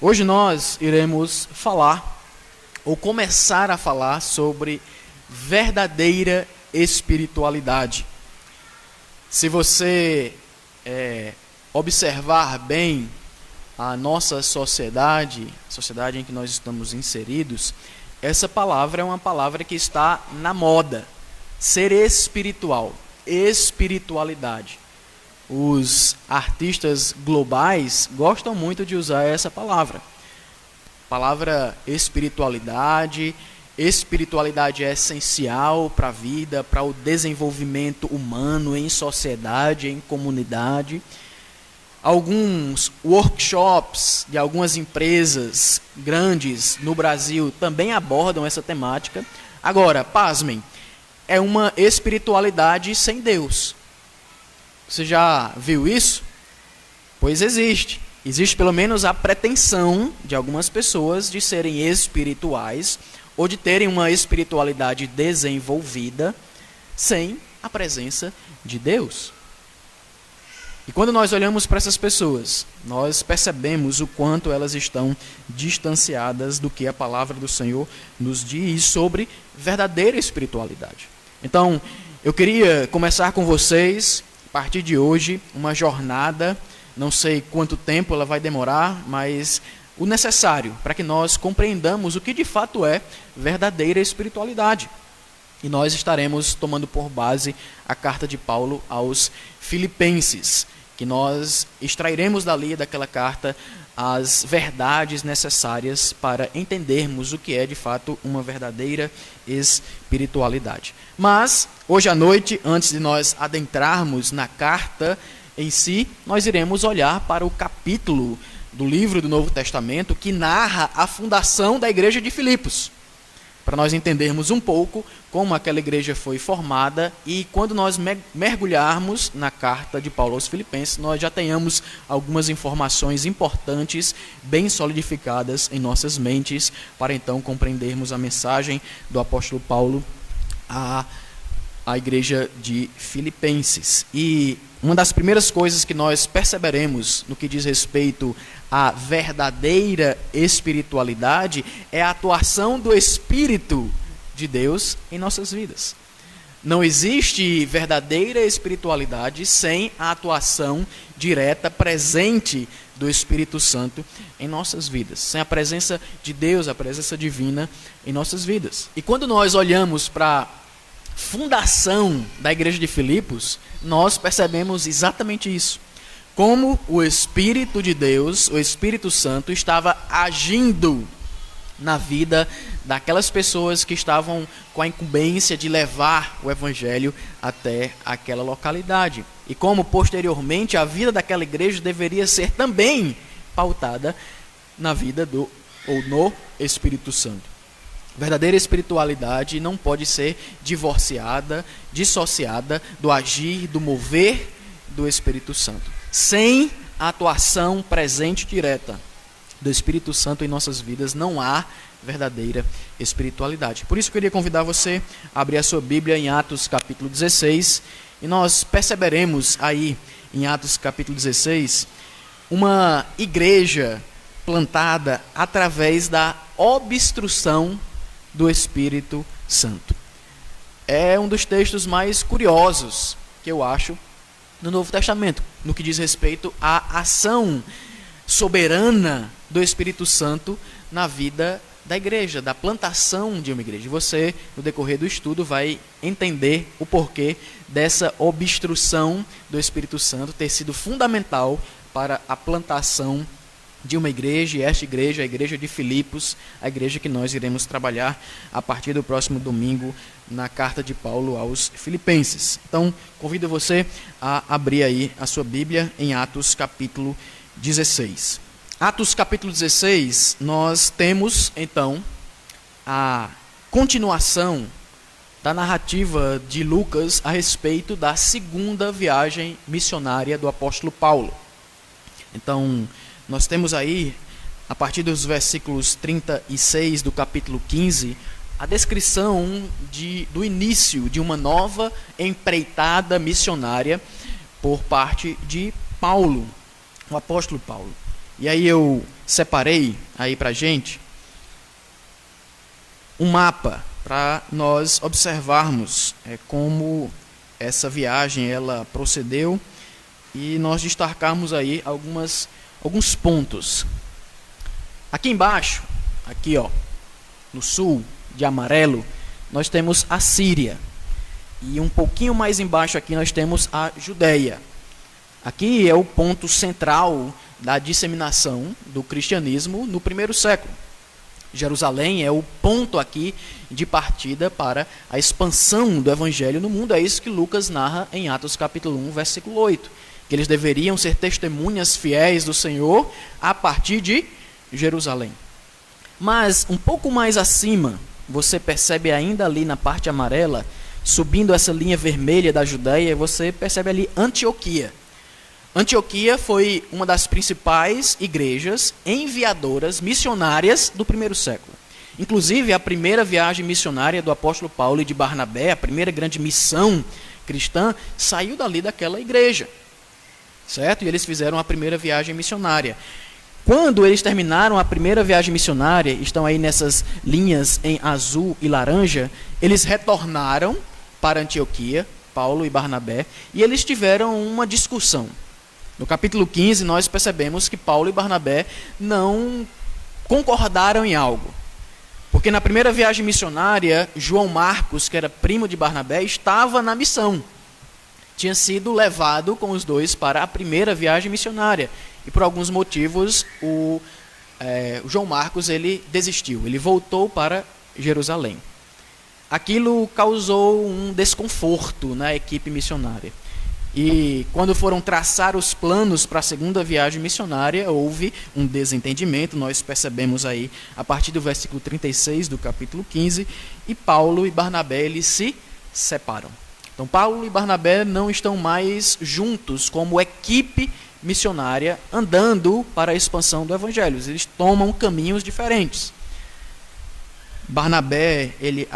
Hoje nós iremos falar, ou começar a falar, sobre verdadeira espiritualidade. Se você observar bem a nossa sociedade, a sociedade em que nós estamos inseridos, essa palavra é uma palavra que está na moda. Ser espiritual, espiritualidade. Os artistas globais gostam muito de usar essa palavra. Palavra espiritualidade. Espiritualidade é essencial para a vida, para o desenvolvimento humano em sociedade, em comunidade. Alguns workshops de algumas empresas grandes no Brasil também abordam essa temática. Agora, pasmem, é uma espiritualidade sem Deus. Você já viu isso? Pois existe. Existe pelo menos a pretensão de algumas pessoas de serem espirituais ou de terem uma espiritualidade desenvolvida sem a presença de Deus. E quando nós olhamos para essas pessoas, nós percebemos o quanto elas estão distanciadas do que a palavra do Senhor nos diz sobre verdadeira espiritualidade. Então, eu queria começar com vocês, a partir de hoje, uma jornada, não sei quanto tempo ela vai demorar, mas o necessário para que nós compreendamos o que de fato é verdadeira espiritualidade. E nós estaremos tomando por base a carta de Paulo aos Filipenses, que nós extrairemos dali, daquela carta, as verdades necessárias para entendermos o que é de fato uma verdadeira espiritualidade. Mas, hoje à noite, antes de nós adentrarmos na carta em si, nós iremos olhar para o capítulo do livro do Novo Testamento que narra a fundação da igreja de Filipos, para nós entendermos um pouco como aquela igreja foi formada e quando nós mergulharmos na carta de Paulo aos Filipenses, nós já tenhamos algumas informações importantes, bem solidificadas em nossas mentes, para então compreendermos a mensagem do apóstolo Paulo à igreja de Filipenses. E uma das primeiras coisas que nós perceberemos no que diz respeito à verdadeira espiritualidade é a atuação do Espírito de Deus em nossas vidas. Não existe verdadeira espiritualidade sem a atuação direta, presente do Espírito Santo em nossas vidas. Sem a presença de Deus, a presença divina em nossas vidas. E quando nós olhamos para fundação da igreja de Filipos, nós percebemos exatamente isso. Como o Espírito de Deus, o Espírito Santo, estava agindo na vida daquelas pessoas que estavam com a incumbência de levar o Evangelho até aquela localidade. E como posteriormente a vida daquela igreja deveria ser também pautada na vida no Espírito Santo. Verdadeira espiritualidade não pode ser divorciada, dissociada do agir, do mover do Espírito Santo. Sem a atuação presente direta do Espírito Santo em nossas vidas, não há verdadeira espiritualidade. Por isso eu queria convidar você a abrir a sua Bíblia em Atos capítulo 16, e nós perceberemos aí em Atos capítulo 16 uma igreja plantada através da obstrução do Espírito Santo. É um dos textos mais curiosos que eu acho no Novo Testamento, no que diz respeito à ação soberana do Espírito Santo na vida da igreja, da plantação de uma igreja. Você, no decorrer do estudo, vai entender o porquê dessa obstrução do Espírito Santo ter sido fundamental para a plantação de uma igreja, e esta igreja, a igreja de Filipos, a igreja que nós iremos trabalhar a partir do próximo domingo na carta de Paulo aos Filipenses. Então, convido você a abrir aí a sua Bíblia em Atos capítulo 16. Atos capítulo 16, nós temos então a continuação da narrativa de Lucas a respeito da segunda viagem missionária do apóstolo Paulo. Então, nós temos aí, a partir dos versículos 36 do capítulo 15, a descrição do início de uma nova empreitada missionária por parte de Paulo, o apóstolo Paulo. E aí eu separei aí para a gente um mapa para nós observarmos como essa viagem ela procedeu e nós destacarmos aí alguns pontos. Aqui embaixo, aqui no sul, de amarelo, nós temos a Síria. E um pouquinho mais embaixo aqui nós temos a Judéia. Aqui é o ponto central da disseminação do cristianismo no primeiro século. Jerusalém é o ponto aqui de partida para a expansão do evangelho no mundo. É isso que Lucas narra em Atos capítulo 1, versículo 8. Que eles deveriam ser testemunhas fiéis do Senhor a partir de Jerusalém. Mas um pouco mais acima, você percebe ainda ali na parte amarela, subindo essa linha vermelha da Judéia, você percebe ali Antioquia. Antioquia foi uma das principais igrejas enviadoras missionárias do primeiro século. Inclusive, a primeira viagem missionária do apóstolo Paulo e de Barnabé, a primeira grande missão cristã, saiu dali daquela igreja. Certo? E eles fizeram a primeira viagem missionária. Quando eles terminaram a primeira viagem missionária, estão aí nessas linhas em azul e laranja, eles retornaram para Antioquia, Paulo e Barnabé, e eles tiveram uma discussão. No capítulo 15, nós percebemos que Paulo e Barnabé não concordaram em algo. Porque na primeira viagem missionária, João Marcos, que era primo de Barnabé, estava na missão. Tinha sido levado com os dois para a primeira viagem missionária. E por alguns motivos, o João Marcos ele desistiu, ele voltou para Jerusalém. Aquilo causou um desconforto na equipe missionária. E quando foram traçar os planos para a segunda viagem missionária, houve um desentendimento, nós percebemos aí a partir do versículo 36 do capítulo 15, e Paulo e Barnabé eles se separam. Então Paulo e Barnabé não estão mais juntos como equipe missionária andando para a expansão do evangelho, eles tomam caminhos diferentes. Barnabé, ele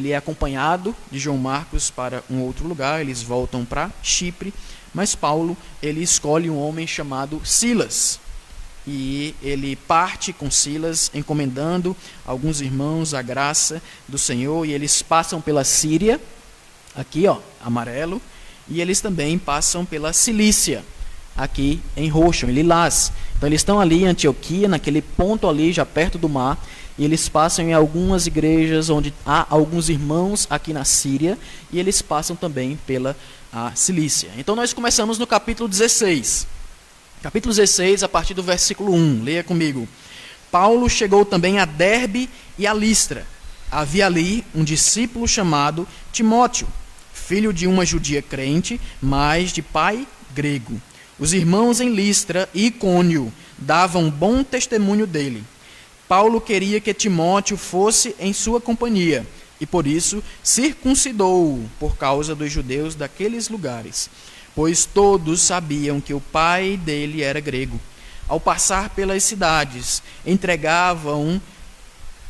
é acompanhado de João Marcos para um outro lugar, eles voltam para Chipre, mas Paulo, ele escolhe um homem chamado Silas, e ele parte com Silas, encomendando alguns irmãos a graça do Senhor, e eles passam pela Síria, aqui amarelo, e eles também passam pela Cilícia, aqui em roxo, em lilás. Então eles estão ali em Antioquia, naquele ponto ali, já perto do mar, e eles passam em algumas igrejas onde há alguns irmãos aqui na Síria, e eles passam também pela Cilícia. Então nós começamos no capítulo 16. Capítulo 16, a partir do versículo 1. Leia comigo. Paulo chegou também a Derbe e a Listra. Havia ali um discípulo chamado Timóteo, filho de uma judia crente, mas de pai grego. Os irmãos em Listra e Icônio davam bom testemunho dele. Paulo queria que Timóteo fosse em sua companhia, e por isso circuncidou-o por causa dos judeus daqueles lugares, pois todos sabiam que o pai dele era grego. Ao passar pelas cidades, entregavam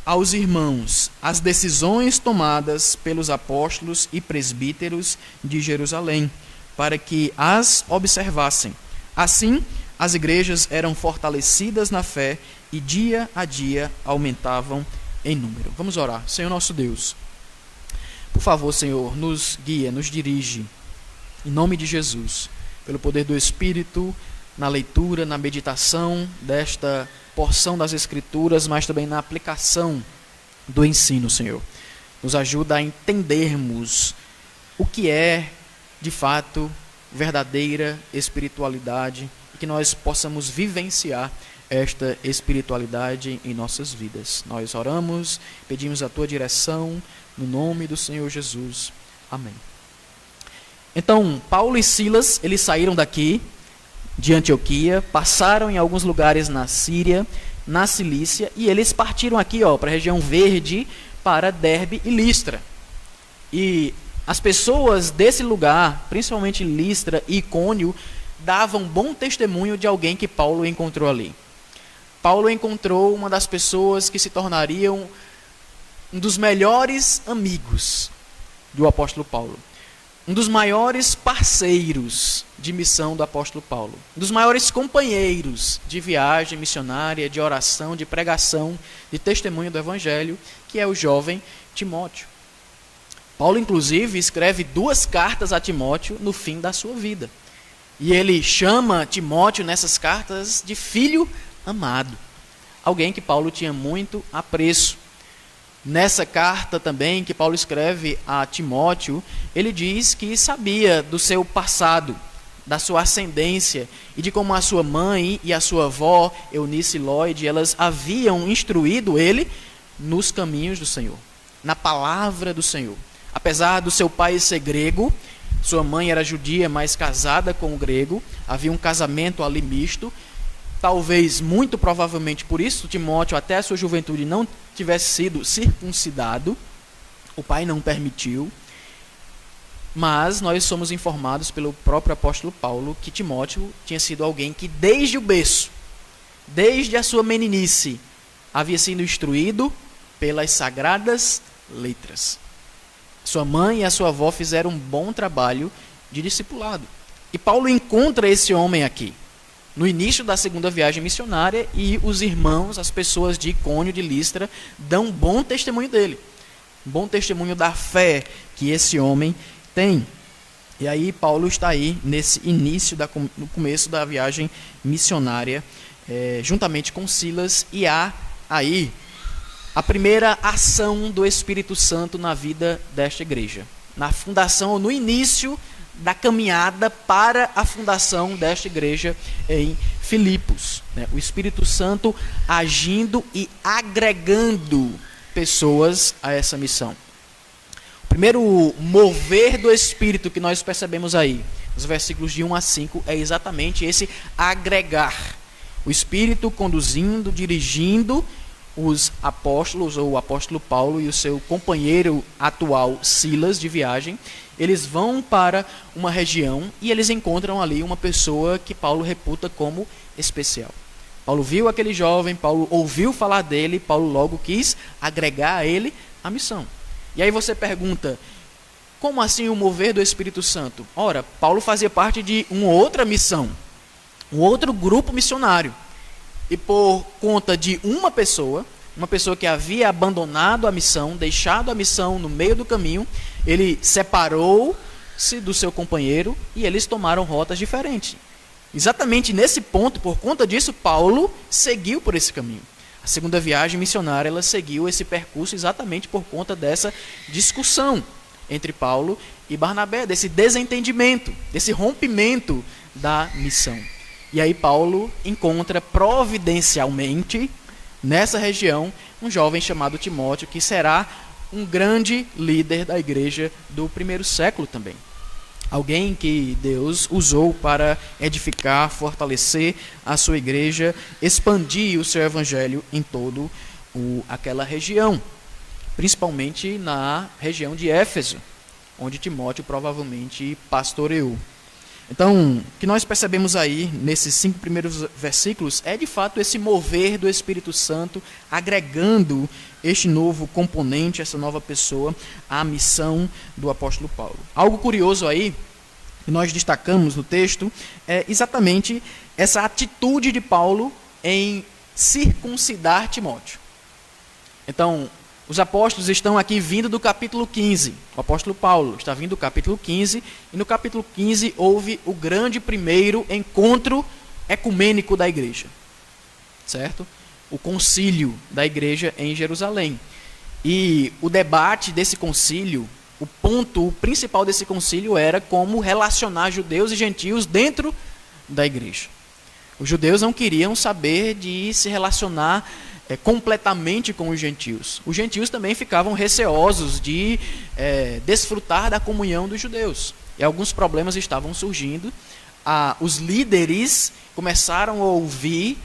aos irmãos as decisões tomadas pelos apóstolos e presbíteros de Jerusalém, para que as observassem. Assim, as igrejas eram fortalecidas na fé e dia a dia aumentavam em número. Vamos orar. Senhor nosso Deus, por favor, Senhor, nos guia, nos dirige, em nome de Jesus, pelo poder do Espírito, na leitura, na meditação desta porção das Escrituras, mas também na aplicação do ensino, Senhor. Nos ajuda a entendermos o que é, de fato, verdadeira espiritualidade e que nós possamos vivenciar esta espiritualidade em nossas vidas. Nós oramos, pedimos a tua direção, no nome do Senhor Jesus. Amém. Então, Paulo e Silas, eles saíram daqui, de Antioquia, passaram em alguns lugares na Síria, na Cilícia, e eles partiram aqui para a região verde, para Derbe e Listra. E as pessoas desse lugar, principalmente Listra e Icônio, davam bom testemunho de alguém que Paulo encontrou ali. Paulo encontrou uma das pessoas que se tornariam um dos melhores amigos do apóstolo Paulo. um dos maiores parceiros de missão do apóstolo Paulo, um dos maiores companheiros de viagem missionária, de oração, de pregação, de testemunho do evangelho, que é o jovem Timóteo. Paulo, inclusive, escreve 2 cartas a Timóteo no fim da sua vida. E ele chama Timóteo nessas cartas de filho amado, alguém que Paulo tinha muito apreço. Nessa carta também que Paulo escreve a Timóteo, ele diz que sabia do seu passado, da sua ascendência e de como a sua mãe e a sua avó, Eunice e Lloyd, elas haviam instruído ele nos caminhos do Senhor, na palavra do Senhor. Apesar do seu pai ser grego, sua mãe era judia, mas casada com o grego, havia um casamento ali misto. Talvez, muito provavelmente por isso, Timóteo, até a sua juventude, não tivesse sido circuncidado. O pai não permitiu. Mas nós somos informados pelo próprio apóstolo Paulo que Timóteo tinha sido alguém que desde o berço, desde a sua meninice, havia sido instruído pelas sagradas letras. Sua mãe e a sua avó fizeram um bom trabalho de discipulado. E Paulo encontra esse homem aqui, no início da segunda viagem missionária, e os irmãos, as pessoas de Icônio, de Listra, dão um bom testemunho dele. Um bom testemunho da fé que esse homem tem. E aí Paulo está aí nesse início, no começo da viagem missionária, juntamente com Silas, e há aí a primeira ação do Espírito Santo na vida desta igreja. Na fundação, ou no início da caminhada para a fundação desta igreja em Filipos. O Espírito Santo agindo e agregando pessoas a essa missão. O primeiro mover do Espírito que nós percebemos aí, nos versículos de 1 a 5, é exatamente esse agregar. O Espírito conduzindo, dirigindo os apóstolos, ou o apóstolo Paulo e o seu companheiro atual Silas de viagem. Eles vão para uma região e eles encontram ali uma pessoa que Paulo reputa como especial. Paulo viu aquele jovem, Paulo ouviu falar dele, Paulo logo quis agregar a ele a missão. E aí você pergunta, como assim o mover do Espírito Santo? Ora, Paulo fazia parte de uma outra missão, um outro grupo missionário. E por conta de uma pessoa que havia abandonado a missão, deixado a missão no meio do caminho, ele separou-se do seu companheiro e eles tomaram rotas diferentes. Exatamente nesse ponto, por conta disso, Paulo seguiu por esse caminho. A segunda viagem missionária, ela seguiu esse percurso exatamente por conta dessa discussão entre Paulo e Barnabé, desse desentendimento, desse rompimento da missão. E aí Paulo encontra providencialmente, nessa região, um jovem chamado Timóteo, que será um grande líder da igreja do primeiro século também. Alguém que Deus usou para edificar, fortalecer a sua igreja, expandir o seu evangelho em toda aquela região, principalmente na região de Éfeso, onde Timóteo provavelmente pastoreou. Então, o que nós percebemos aí, nesses 5 primeiros versículos, é de fato esse mover do Espírito Santo, agregando este novo componente, essa nova pessoa, à missão do apóstolo Paulo. Algo curioso aí, que nós destacamos no texto, é exatamente essa atitude de Paulo em circuncidar Timóteo. Então, os apóstolos estão aqui vindo do capítulo 15. O apóstolo Paulo está vindo do capítulo 15. E no capítulo 15 houve o grande primeiro encontro ecumênico da igreja. Certo? O concílio da igreja em Jerusalém. E o debate desse concílio, o ponto principal desse concílio era como relacionar judeus e gentios dentro da igreja. Os judeus não queriam saber de se relacionar completamente com os gentios. Os gentios também ficavam receosos de desfrutar da comunhão dos judeus. E alguns problemas estavam surgindo. Os líderes começaram a ouvir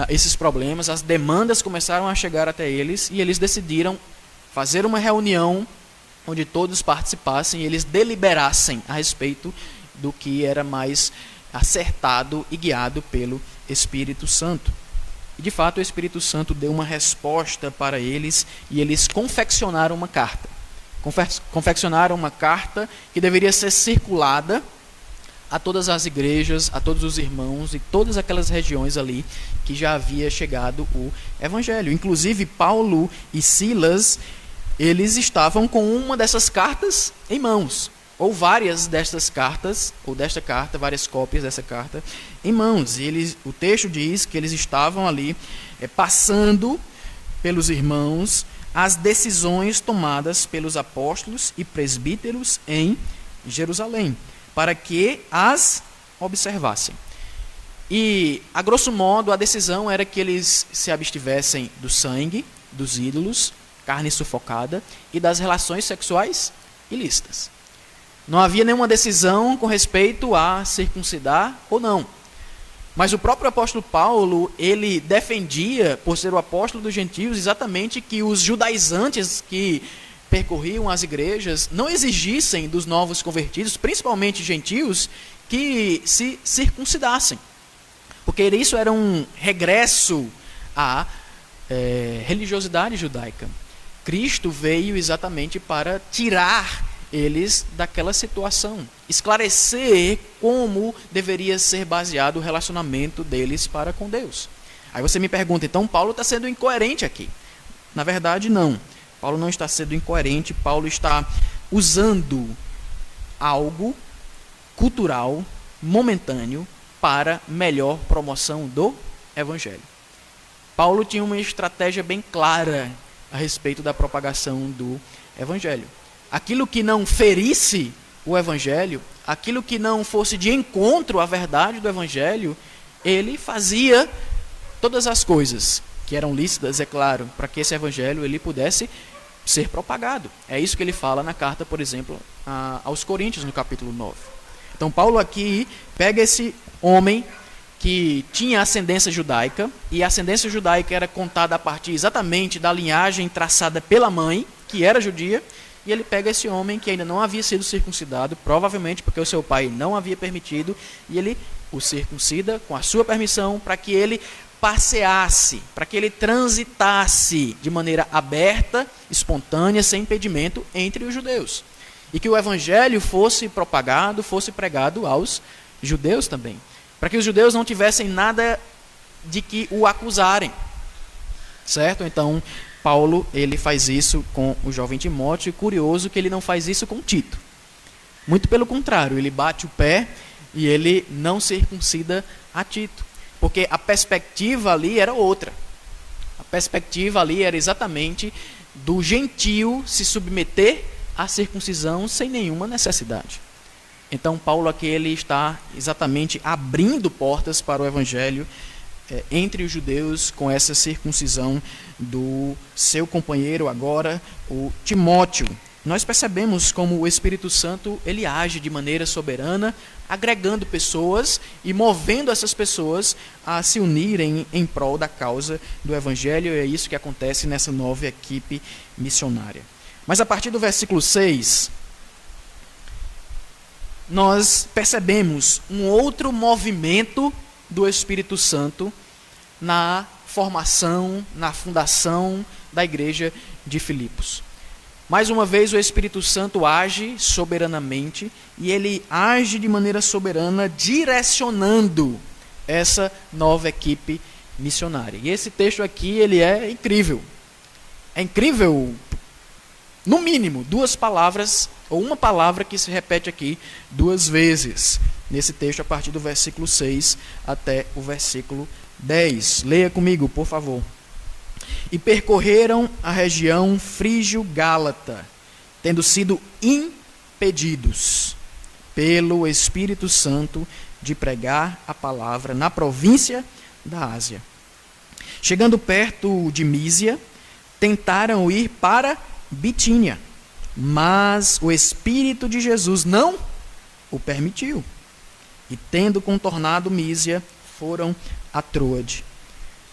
esses problemas, as demandas começaram a chegar até eles, e eles decidiram fazer uma reunião onde todos participassem e eles deliberassem a respeito do que era mais acertado e guiado pelo Espírito Santo. E de fato o Espírito Santo deu uma resposta para eles e eles confeccionaram uma carta. confeccionaram uma carta que deveria ser circulada a todas as igrejas, a todos os irmãos e todas aquelas regiões ali que já havia chegado o evangelho. Inclusive Paulo e Silas, eles estavam com uma dessas cartas em mãos, ou várias destas cartas, ou desta carta, várias cópias dessa carta em mãos. E o texto diz que eles estavam ali passando pelos irmãos as decisões tomadas pelos apóstolos e presbíteros em Jerusalém, para que as observassem. E, a grosso modo, a decisão era que eles se abstivessem do sangue, dos ídolos, carne sufocada e das relações sexuais ilícitas. Não havia nenhuma decisão com respeito a circuncidar ou não. Mas o próprio apóstolo Paulo, ele defendia, por ser o apóstolo dos gentios, exatamente que os judaizantes que percorriam as igrejas não exigissem dos novos convertidos, principalmente gentios, que se circuncidassem. Porque isso era um regresso à religiosidade judaica. Cristo veio exatamente para tirar eles daquela situação, esclarecer como deveria ser baseado o relacionamento deles para com Deus. Aí você me pergunta, então Paulo está sendo incoerente aqui? Na verdade, não. Paulo não está sendo incoerente, Paulo está usando algo cultural, momentâneo, para melhor promoção do evangelho. Paulo tinha uma estratégia bem clara a respeito da propagação do evangelho. Aquilo que não ferisse o evangelho, aquilo que não fosse de encontro à verdade do evangelho, ele fazia todas as coisas que eram lícitas, é claro, para que esse evangelho ele pudesse ser propagado. É isso que ele fala na carta, por exemplo, aos Coríntios, no capítulo 9. Então, Paulo aqui pega esse homem que tinha ascendência judaica, e a ascendência judaica era contada a partir exatamente da linhagem traçada pela mãe, que era judia, e ele pega esse homem que ainda não havia sido circuncidado, provavelmente porque o seu pai não havia permitido, e ele o circuncida com a sua permissão, para que ele passeasse, para que ele transitasse de maneira aberta, espontânea, sem impedimento entre os judeus. E que o evangelho fosse propagado, fosse pregado aos judeus também. Para que os judeus não tivessem nada de que o acusarem. Certo? Então, Paulo, ele faz isso com o jovem Timóteo, e curioso que ele não faz isso com Tito. Muito pelo contrário, ele bate o pé e ele não circuncida a Tito. Porque a perspectiva ali era outra. A perspectiva ali era exatamente do gentio se submeter à circuncisão sem nenhuma necessidade. Então, Paulo aqui ele está exatamente abrindo portas para o evangelho entre os judeus com essa circuncisão do seu companheiro agora, o Timóteo. Nós percebemos como o Espírito Santo ele age de maneira soberana, agregando pessoas e movendo essas pessoas a se unirem em prol da causa do evangelho. E é isso que acontece nessa nova equipe missionária. Mas a partir do versículo 6, nós percebemos um outro movimento do Espírito Santo na formação, na fundação da igreja de Filipos. Mais uma vez o Espírito Santo age soberanamente, e ele age de maneira soberana direcionando essa nova equipe missionária. E esse texto aqui ele é incrível. É incrível, no mínimo, duas palavras, ou uma palavra que se repete aqui duas vezes, nesse texto a partir do versículo 6 até o versículo 10. Leia comigo, por favor. E percorreram a região frígio-gálata, tendo sido impedidos pelo Espírito Santo de pregar a palavra na província da Ásia. Chegando perto de Mísia, tentaram ir para Bitínia, mas o Espírito de Jesus não o permitiu. E tendo contornado Mísia, foram a Troade.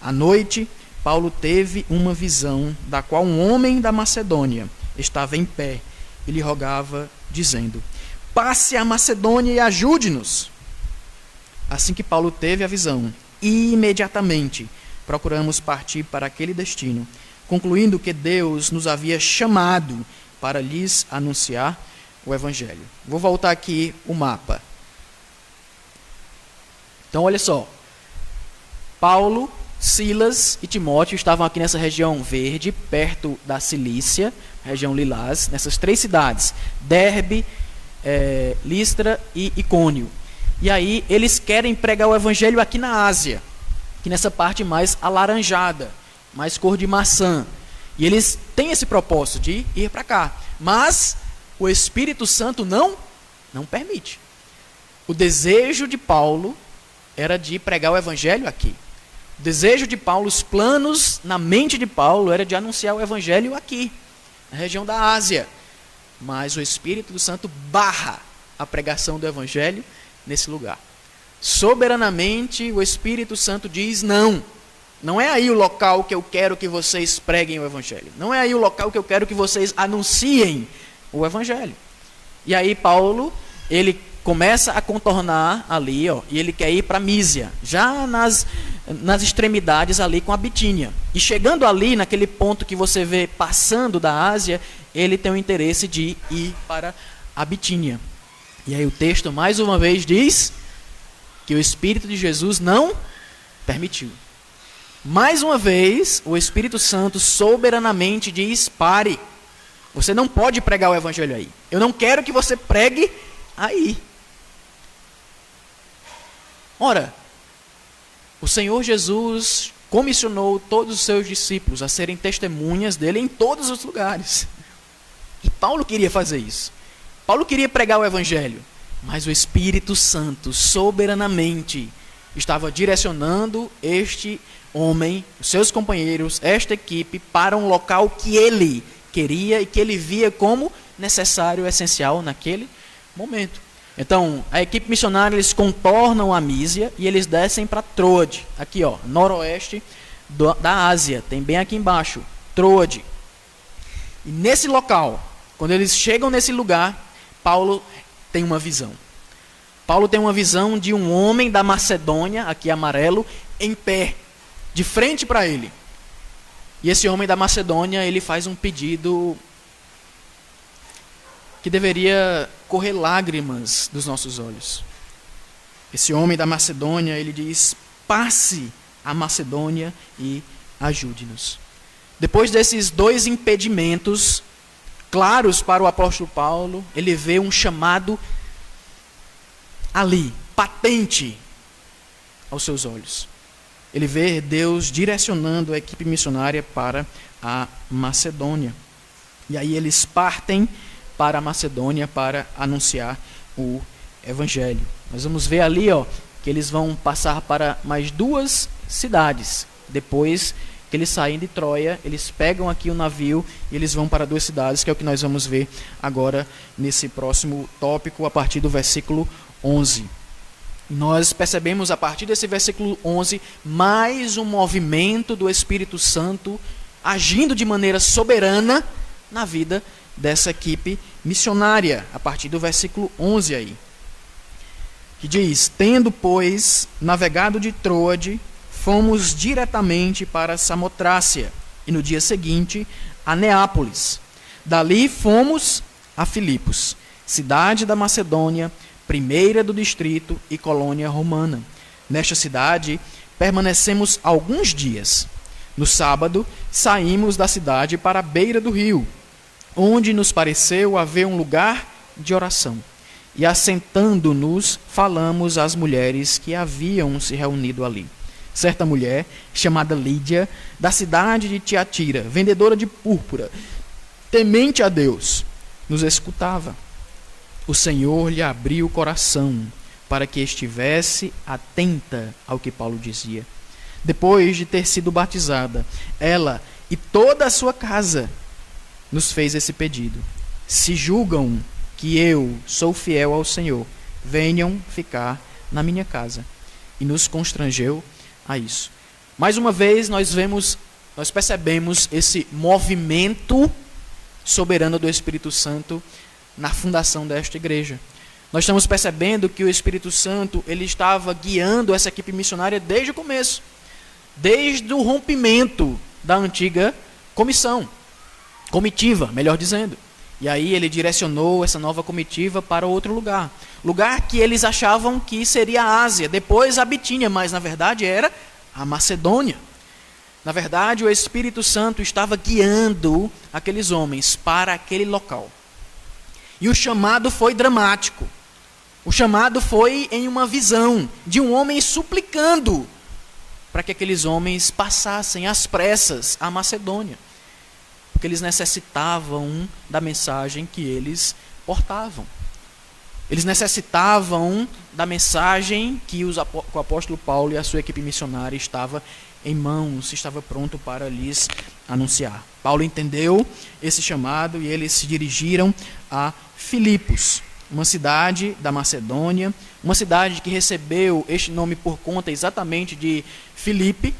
À noite, Paulo teve uma visão, da qual um homem da Macedônia estava em pé e lhe rogava, dizendo: passe a Macedônia e ajude-nos. Assim que Paulo teve a visão, imediatamente procuramos partir para aquele destino, concluindo que Deus nos havia chamado para lhes anunciar o Evangelho. Vou voltar aqui o mapa. Então, olha só. Paulo, Silas e Timóteo estavam aqui nessa região verde, perto da Cilícia, região lilás, nessas 3 cidades, Derbe, Listra e Icônio. E aí eles querem pregar o Evangelho aqui na Ásia, aqui nessa parte mais alaranjada, mais cor de maçã. E eles têm esse propósito de ir para cá. Mas o Espírito Santo não permite. O desejo de Paulo era de pregar o Evangelho aqui. O desejo de Paulo, os planos na mente de Paulo era de anunciar o Evangelho aqui, na região da Ásia. Mas o Espírito Santo barra a pregação do Evangelho nesse lugar. Soberanamente, o Espírito Santo diz não. Não é aí o local que eu quero que vocês preguem o Evangelho. Não é aí o local que eu quero que vocês anunciem o Evangelho. E aí Paulo, ele começa a contornar ali, e ele quer ir para Mísia, já nas extremidades ali com a Bitínia. E chegando ali, naquele ponto que você vê passando da Ásia, ele tem o interesse de ir para a Bitínia. E aí o texto, mais uma vez, diz que o Espírito de Jesus não permitiu. Mais uma vez, o Espírito Santo soberanamente diz: pare, você não pode pregar o Evangelho aí. Eu não quero que você pregue aí. Ora, o Senhor Jesus comissionou todos os seus discípulos a serem testemunhas dele em todos os lugares. E Paulo queria fazer isso. Paulo queria pregar o Evangelho, mas o Espírito Santo soberanamente estava direcionando este homem, os seus companheiros, esta equipe, para um local que ele queria e que ele via como necessário, essencial naquele momento. Então, a equipe missionária, eles contornam a Mísia e eles descem para Troade, aqui noroeste da Ásia, tem bem aqui embaixo, Troade. E nesse local, quando eles chegam nesse lugar, Paulo tem uma visão. Paulo tem uma visão de um homem da Macedônia, aqui amarelo, em pé, de frente para ele. E esse homem da Macedônia, ele faz um pedido que deveria correr lágrimas dos nossos olhos. Esse homem da Macedônia, ele diz: passe a Macedônia e ajude-nos. Depois desses 2 impedimentos claros para o apóstolo Paulo, ele vê um chamado ali, patente aos seus olhos. Ele vê Deus direcionando a equipe missionária para a Macedônia. E aí eles partem para a Macedônia para anunciar o Evangelho. Nós vamos ver ali que eles vão passar para mais 2 cidades. Depois que eles saem de Troia, eles pegam aqui o navio e eles vão para 2 cidades, que é o que nós vamos ver agora nesse próximo tópico, a partir do versículo 11. Nós percebemos a partir desse versículo 11 mais um movimento do Espírito Santo agindo de maneira soberana na vida dessa equipe missionária, a partir do versículo 11 aí, que diz: tendo, pois, navegado de Troade, fomos diretamente para Samotrácia, e no dia seguinte a Neápolis. Dali fomos a Filipos, cidade da Macedônia, primeira do distrito e colônia romana. Nesta cidade permanecemos alguns dias. No sábado, saímos da cidade para a beira do rio, onde nos pareceu haver um lugar de oração. E assentando-nos, falamos às mulheres que haviam se reunido ali. Certa mulher, chamada Lídia, da cidade de Tiatira, vendedora de púrpura, temente a Deus, nos escutava. O Senhor lhe abriu o coração para que estivesse atenta ao que Paulo dizia. Depois de ter sido batizada, ela e toda a sua casa nos fez esse pedido: se julgam que eu sou fiel ao Senhor, venham ficar na minha casa. E nos constrangeu a isso. Mais uma vez nós percebemos esse movimento soberano do Espírito Santo na fundação desta igreja. Nós estamos percebendo que o Espírito Santo, ele estava guiando essa equipe missionária desde o começo, desde o rompimento da antiga comitiva, melhor dizendo. E aí ele direcionou essa nova comitiva para outro lugar. Lugar que eles achavam que seria a Ásia, depois a Bitínia, mas na verdade era a Macedônia. Na verdade, o Espírito Santo estava guiando aqueles homens para aquele local. E o chamado foi dramático. O chamado foi em uma visão de um homem suplicando para que aqueles homens passassem às pressas a Macedônia. Porque eles necessitavam da mensagem que eles portavam. Eles necessitavam da mensagem que o apóstolo Paulo e a sua equipe missionária estava em mãos, estava pronto para lhes anunciar. Paulo entendeu esse chamado e eles se dirigiram a Filipos, uma cidade da Macedônia, uma cidade que recebeu este nome por conta exatamente de Filipe,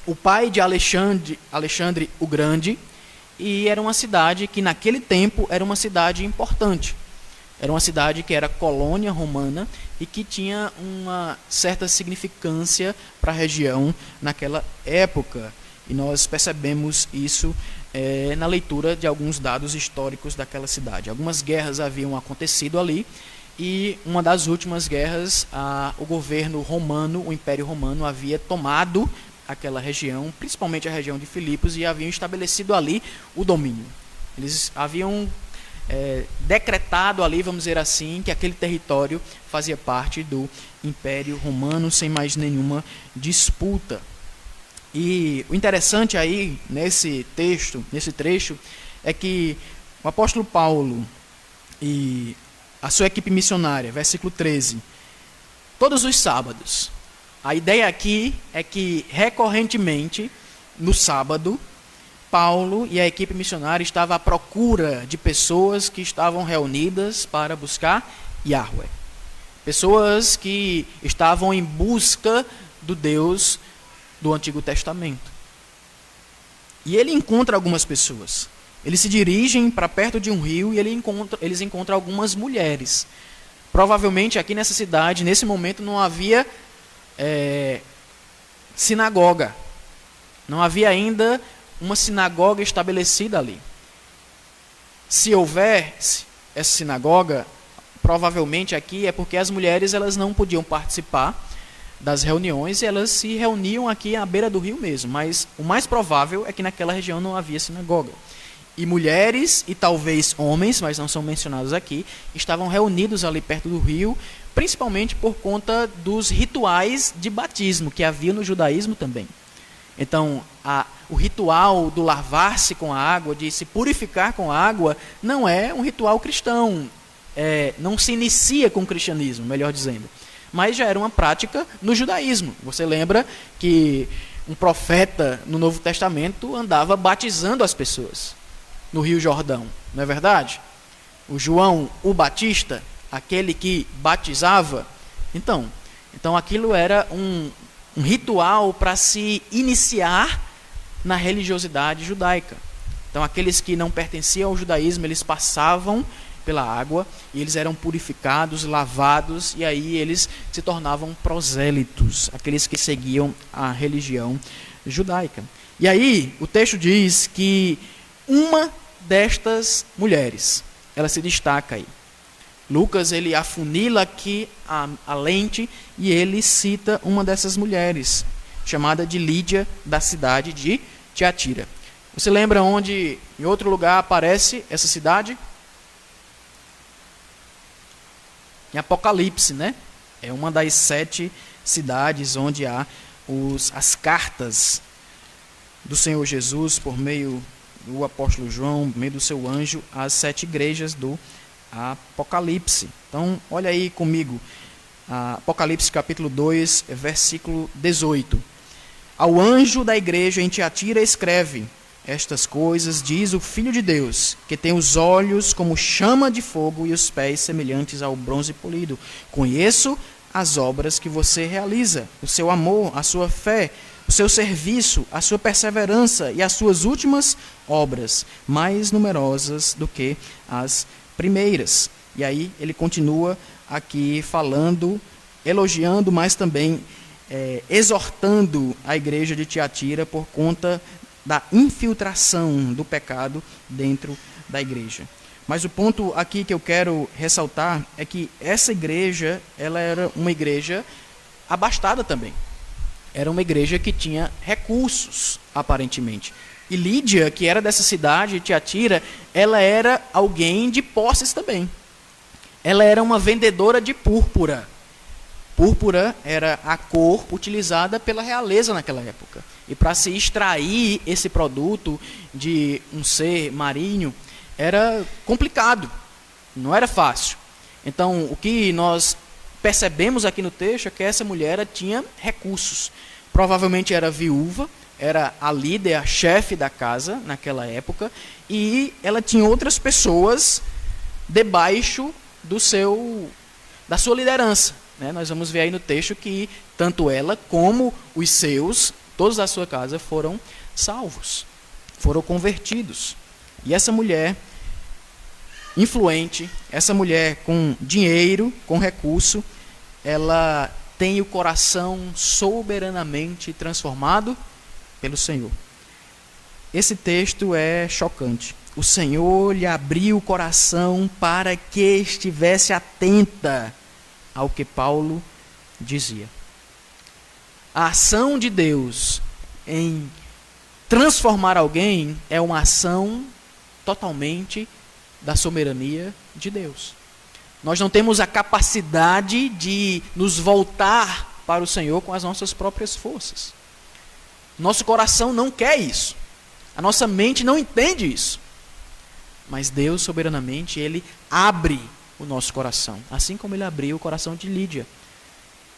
o pai de Alexandre o Grande, e era uma cidade que naquele tempo era uma cidade importante. Era uma cidade que era colônia romana e que tinha uma certa significância para a região naquela época. E nós percebemos isso na leitura de alguns dados históricos daquela cidade. Algumas guerras haviam acontecido ali e uma das últimas guerras, o governo romano, o Império Romano, havia tomado aquela região, principalmente a região de Filipos, e haviam estabelecido ali o domínio. Eles haviam decretado ali, vamos dizer assim, que aquele território fazia parte do Império Romano sem mais nenhuma disputa. E o interessante aí nesse trecho, é que o apóstolo Paulo e a sua equipe missionária, versículo 13, todos os sábados, a ideia aqui é que recorrentemente, no sábado, Paulo e a equipe missionária estavam à procura de pessoas que estavam reunidas para buscar Yahweh. Pessoas que estavam em busca do Deus do Antigo Testamento. E ele encontra algumas pessoas. Eles se dirigem para perto de um rio e eles encontram algumas mulheres. Provavelmente aqui nessa cidade, nesse momento, não havia sinagoga. Não havia ainda uma sinagoga estabelecida ali. Se houvesse essa sinagoga, provavelmente aqui é porque as mulheres elas não podiam participar das reuniões e elas se reuniam aqui à beira do rio mesmo. Mas o mais provável é que naquela região não havia sinagoga. E mulheres e talvez homens, mas não são mencionados aqui, estavam reunidos ali perto do rio, principalmente por conta dos rituais de batismo que havia no judaísmo também. Então, o ritual do lavar-se com a água, de se purificar com a água, não é um ritual cristão. Não se inicia com o cristianismo, melhor dizendo. Mas já era uma prática no judaísmo. Você lembra que um profeta no Novo Testamento andava batizando as pessoas no Rio Jordão, não é verdade? O João, o Batista, aquele que batizava. Então aquilo era um ritual para se iniciar na religiosidade judaica. Então aqueles que não pertenciam ao judaísmo, eles passavam pela água e eles eram purificados, lavados, e aí eles se tornavam prosélitos, aqueles que seguiam a religião judaica. E aí o texto diz que uma destas mulheres, ela se destaca aí. Lucas, ele afunila aqui a lente e ele cita uma dessas mulheres, chamada de Lídia, da cidade de Tiatira. Você lembra onde, em outro lugar, aparece essa cidade? Em Apocalipse, né? É uma das 7 cidades onde há as cartas do Senhor Jesus por meio do apóstolo João, por meio do seu anjo, às 7 igrejas do Apocalipse. Então, olha aí comigo, Apocalipse capítulo 2, versículo 18. Ao anjo da igreja em Tiatira escreve: estas coisas diz o Filho de Deus, que tem os olhos como chama de fogo e os pés semelhantes ao bronze polido. Conheço as obras que você realiza, o seu amor, a sua fé, o seu serviço, a sua perseverança e as suas últimas obras, mais numerosas do que as primeiras. E aí ele continua aqui falando, elogiando, mas também exortando a igreja de Tiatira por conta da infiltração do pecado dentro da igreja. Mas o ponto aqui que eu quero ressaltar é que essa igreja, ela era uma igreja abastada também. Era uma igreja que tinha recursos, aparentemente. E Lídia, que era dessa cidade, Tiatira, ela era alguém de posses também. Ela era uma vendedora de púrpura. Púrpura era a cor utilizada pela realeza naquela época. E para se extrair esse produto de um ser marinho, era complicado, não era fácil. Então, o que nós percebemos aqui no texto é que essa mulher tinha recursos. Provavelmente era viúva, era a líder, a chefe da casa naquela época, e ela tinha outras pessoas debaixo da sua liderança. Nós vamos ver aí no texto que tanto ela como os seus, todos da sua casa, foram salvos, foram convertidos. E essa mulher influente, essa mulher com dinheiro, com recurso, ela tem o coração soberanamente transformado pelo Senhor. Esse texto é chocante. O Senhor lhe abriu o coração para que estivesse atenta ao que Paulo dizia. A ação de Deus em transformar alguém é uma ação totalmente da soberania de Deus. Nós não temos a capacidade de nos voltar para o Senhor com as nossas próprias forças. Nosso coração não quer isso. A nossa mente não entende isso. Mas Deus, soberanamente, Ele abre o nosso coração, assim como Ele abriu o coração de Lídia.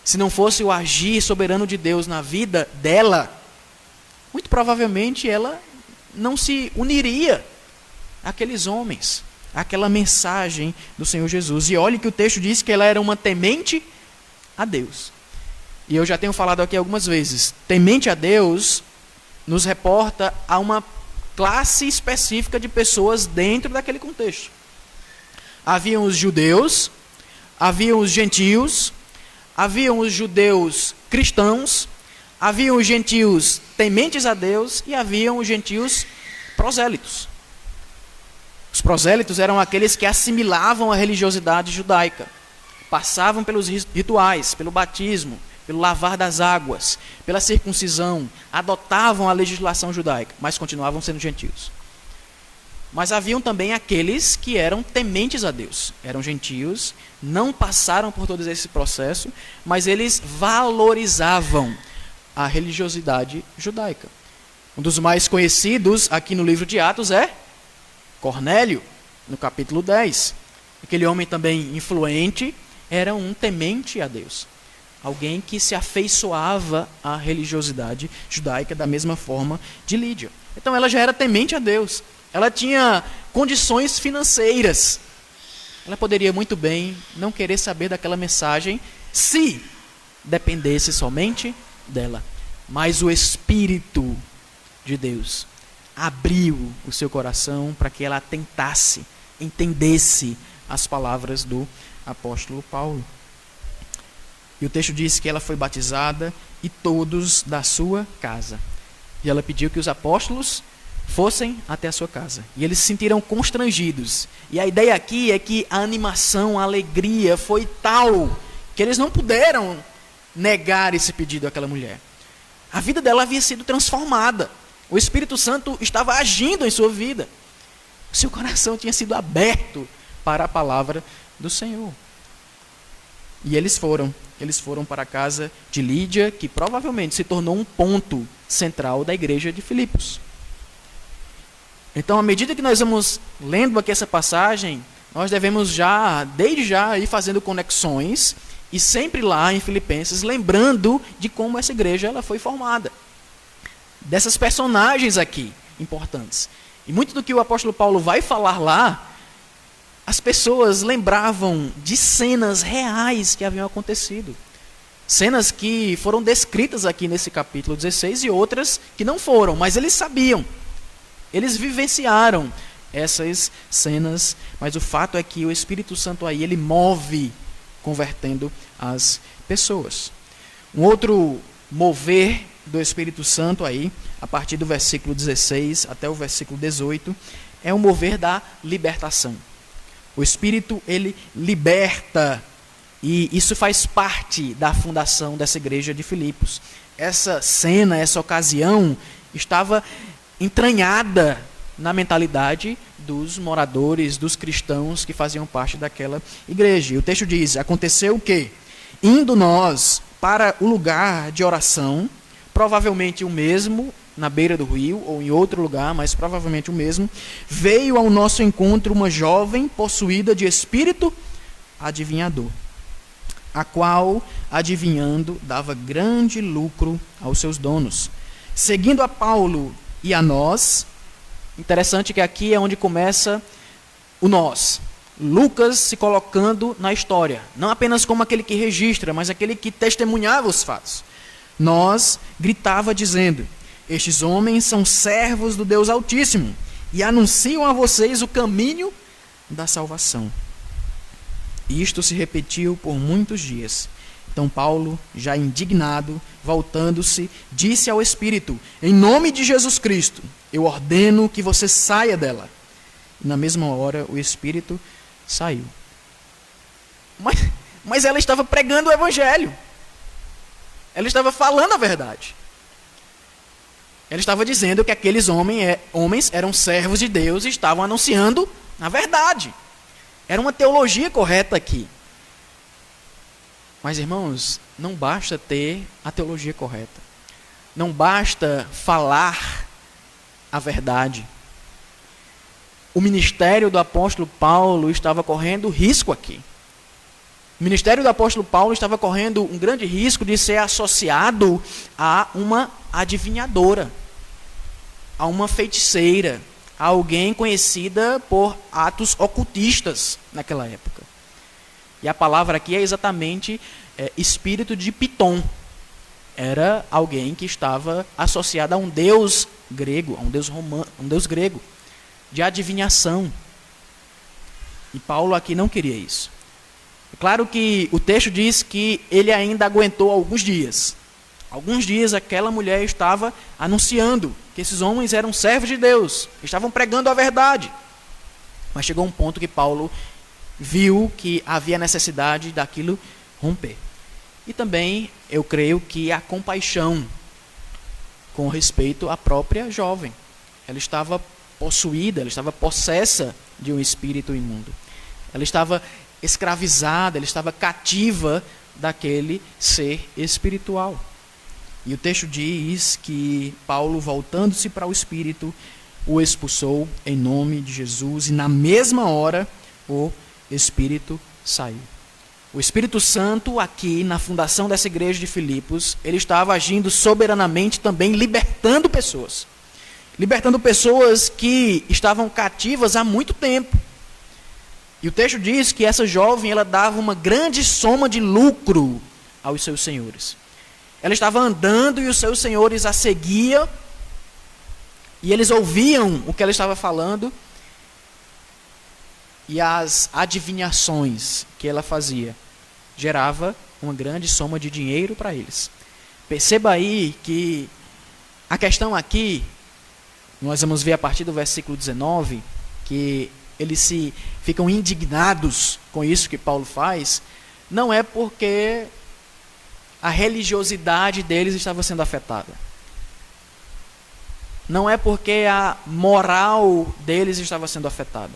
Se não fosse o agir soberano de Deus na vida dela, muito provavelmente ela não se uniria àqueles homens, àquela mensagem do Senhor Jesus. E olhe que o texto diz que ela era uma temente a Deus. E eu já tenho falado aqui algumas vezes, temente a Deus nos reporta a uma classe específica de pessoas dentro daquele contexto. Haviam os judeus, haviam os gentios, haviam os judeus cristãos, haviam os gentios tementes a Deus e haviam os gentios prosélitos. Os prosélitos eram aqueles que assimilavam a religiosidade judaica, passavam pelos rituais, pelo batismo, pelo lavar das águas, pela circuncisão, adotavam a legislação judaica, mas continuavam sendo gentios. Mas haviam também aqueles que eram tementes a Deus, eram gentios, não passaram por todo esse processo, mas eles valorizavam a religiosidade judaica. Um dos mais conhecidos aqui no livro de Atos é Cornélio, no capítulo 10. Aquele homem também influente era um temente a Deus. Alguém que se afeiçoava à religiosidade judaica da mesma forma de Lídia. Então ela já era temente a Deus. Ela tinha condições financeiras. Ela poderia muito bem não querer saber daquela mensagem se dependesse somente dela. Mas o Espírito de Deus abriu o seu coração para que ela tentasse, entendesse as palavras do apóstolo Paulo. E o texto diz que ela foi batizada e todos da sua casa. E ela pediu que os apóstolos fossem até a sua casa. E eles se sentiram constrangidos. E a ideia aqui é que a animação, a alegria foi tal que eles não puderam negar esse pedido àquela mulher. A vida dela havia sido transformada. O Espírito Santo estava agindo em sua vida. O seu coração tinha sido aberto para a palavra do Senhor. E eles foram para a casa de Lídia, que provavelmente se tornou um ponto central da igreja de Filipos. Então, à medida que nós vamos lendo aqui essa passagem, nós devemos desde já, ir fazendo conexões, e sempre lá em Filipenses, lembrando de como essa igreja ela foi formada. Dessas personagens aqui, importantes. E muito do que o apóstolo Paulo vai falar lá, as pessoas lembravam de cenas reais que haviam acontecido. Cenas que foram descritas aqui nesse capítulo 16 e outras que não foram, mas eles sabiam. Eles vivenciaram essas cenas, mas o fato é que o Espírito Santo aí, ele move, convertendo as pessoas. Um outro mover do Espírito Santo aí, a partir do versículo 16 até o versículo 18, é o mover da libertação. O Espírito, ele liberta, e isso faz parte da fundação dessa igreja de Filipos. Essa cena, essa ocasião, estava entranhada na mentalidade dos moradores, dos cristãos que faziam parte daquela igreja. E o texto diz: aconteceu o quê? Indo nós para o lugar de oração, provavelmente o mesmo, na beira do rio, ou em outro lugar, mas provavelmente o mesmo, veio ao nosso encontro uma jovem possuída de espírito adivinhador, a qual, adivinhando, dava grande lucro aos seus donos. Seguindo a Paulo e a nós, interessante que aqui é onde começa o nós. Lucas se colocando na história, não apenas como aquele que registra, mas aquele que testemunhava os fatos. Nós gritava dizendo: estes homens são servos do Deus Altíssimo e anunciam a vocês o caminho da salvação. Isto se repetiu por muitos dias. Então Paulo, já indignado, voltando-se, disse ao Espírito: em nome de Jesus Cristo, eu ordeno que você saia dela. E na mesma hora o Espírito saiu. Mas ela estava pregando o Evangelho. Ela estava falando a verdade. Ela estava dizendo que aqueles homens eram servos de Deus e estavam anunciando a verdade. Era uma teologia correta aqui. Mas, irmãos, não basta ter a teologia correta. Não basta falar a verdade. O ministério do apóstolo Paulo estava correndo risco aqui. O ministério do apóstolo Paulo estava correndo um grande risco de ser associado a uma adivinhadora, a uma feiticeira, a alguém conhecida por atos ocultistas naquela época. E a palavra aqui é exatamente espírito de Piton. Era alguém que estava associado a um deus grego, a um deus grego, de adivinhação. E Paulo aqui não queria isso. É claro que o texto diz que ele ainda aguentou alguns dias. Alguns dias aquela mulher estava anunciando que esses homens eram servos de Deus, estavam pregando a verdade. Mas chegou um ponto que Paulo viu que havia necessidade daquilo romper. E também eu creio que a compaixão com respeito à própria jovem. Ela estava possuída, ela estava possessa de um espírito imundo. Ela estava escravizada, ela estava cativa daquele ser espiritual. E o texto diz que Paulo, voltando-se para o espírito, o expulsou em nome de Jesus, e na mesma hora o espírito saiu. O Espírito Santo, aqui na fundação dessa igreja de Filipos, ele estava agindo soberanamente também, libertando pessoas. Libertando pessoas que estavam cativas há muito tempo. E o texto diz que essa jovem, ela dava uma grande soma de lucro aos seus senhores. Ela estava andando e os seus senhores a seguiam, e eles ouviam o que ela estava falando, e as adivinhações que ela fazia gerava uma grande soma de dinheiro para eles. Perceba aí que a questão aqui, nós vamos ver a partir do versículo 19, que eles ficam indignados com isso que Paulo faz, não é porque a religiosidade deles estava sendo afetada. Não é porque a moral deles estava sendo afetada.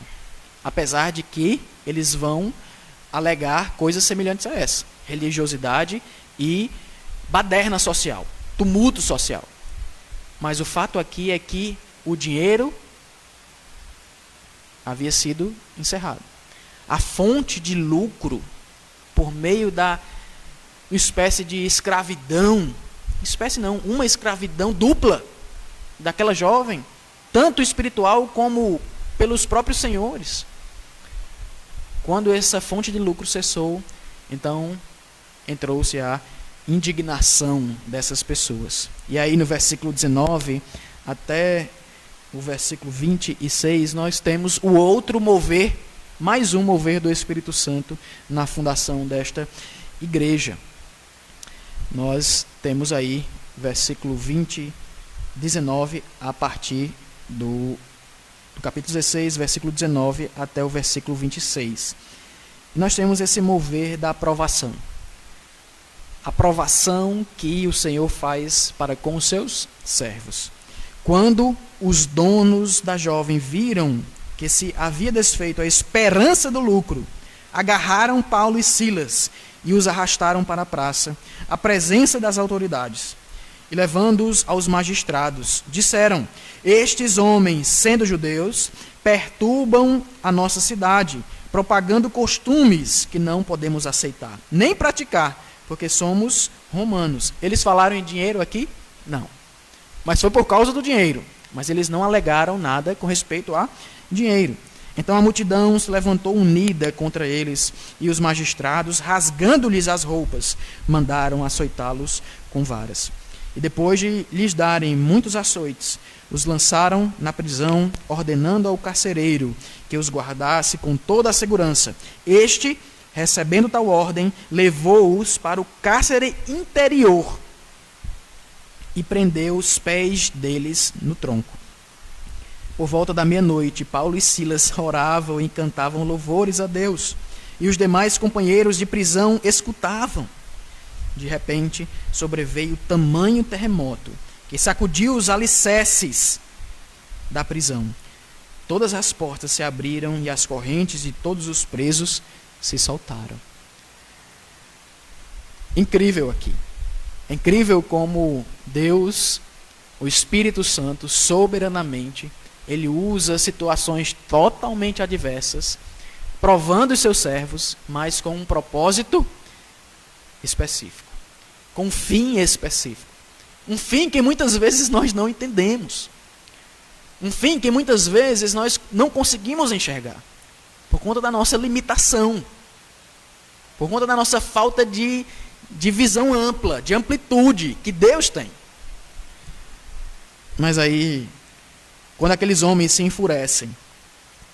Apesar de que eles vão alegar coisas semelhantes a essa. Religiosidade e baderna social, tumulto social. Mas o fato aqui é que o dinheiro havia sido encerrado. A fonte de lucro, por meio da espécie de escravidão, uma escravidão dupla daquela jovem, tanto espiritual como pelos próprios senhores. Quando essa fonte de lucro cessou, então entrou-se a indignação dessas pessoas. E aí no versículo 19 até o versículo 26, nós temos o outro mover, mais um mover do Espírito Santo na fundação desta igreja. Nós temos aí versículo 19 a partir do do capítulo 16, versículo 19 até o versículo 26. E nós temos esse mover da aprovação. A aprovação que o Senhor faz para com os seus servos. Quando os donos da jovem viram que se havia desfeito a esperança do lucro, agarraram Paulo e Silas e os arrastaram para a praça, à presença das autoridades. E levando-os aos magistrados, disseram: estes homens, sendo judeus, perturbam a nossa cidade, propagando costumes que não podemos aceitar, nem praticar, porque somos romanos. Eles falaram em dinheiro aqui? Não. Mas foi por causa do dinheiro. Mas eles não alegaram nada com respeito a dinheiro. Então a multidão se levantou unida contra eles, e os magistrados, rasgando-lhes as roupas, mandaram açoitá-los com varas. E depois de lhes darem muitos açoites, os lançaram na prisão, ordenando ao carcereiro que os guardasse com toda a segurança. Este, recebendo tal ordem, levou-os para o cárcere interior e prendeu os pés deles no tronco. Por volta da meia-noite, Paulo e Silas oravam e cantavam louvores a Deus, e os demais companheiros de prisão escutavam. De repente, sobreveio tamanho terremoto, que sacudiu os alicerces da prisão. Todas as portas se abriram e as correntes de todos os presos se soltaram. Incrível aqui. É incrível como Deus, o Espírito Santo, soberanamente, ele usa situações totalmente adversas, provando os seus servos, mas com um propósito específico, com um fim específico. Um fim que muitas vezes nós não entendemos. Um fim que muitas vezes nós não conseguimos enxergar, por conta da nossa limitação, por conta da nossa falta de visão ampla, de amplitude que Deus tem. Mas aí, quando aqueles homens se enfurecem,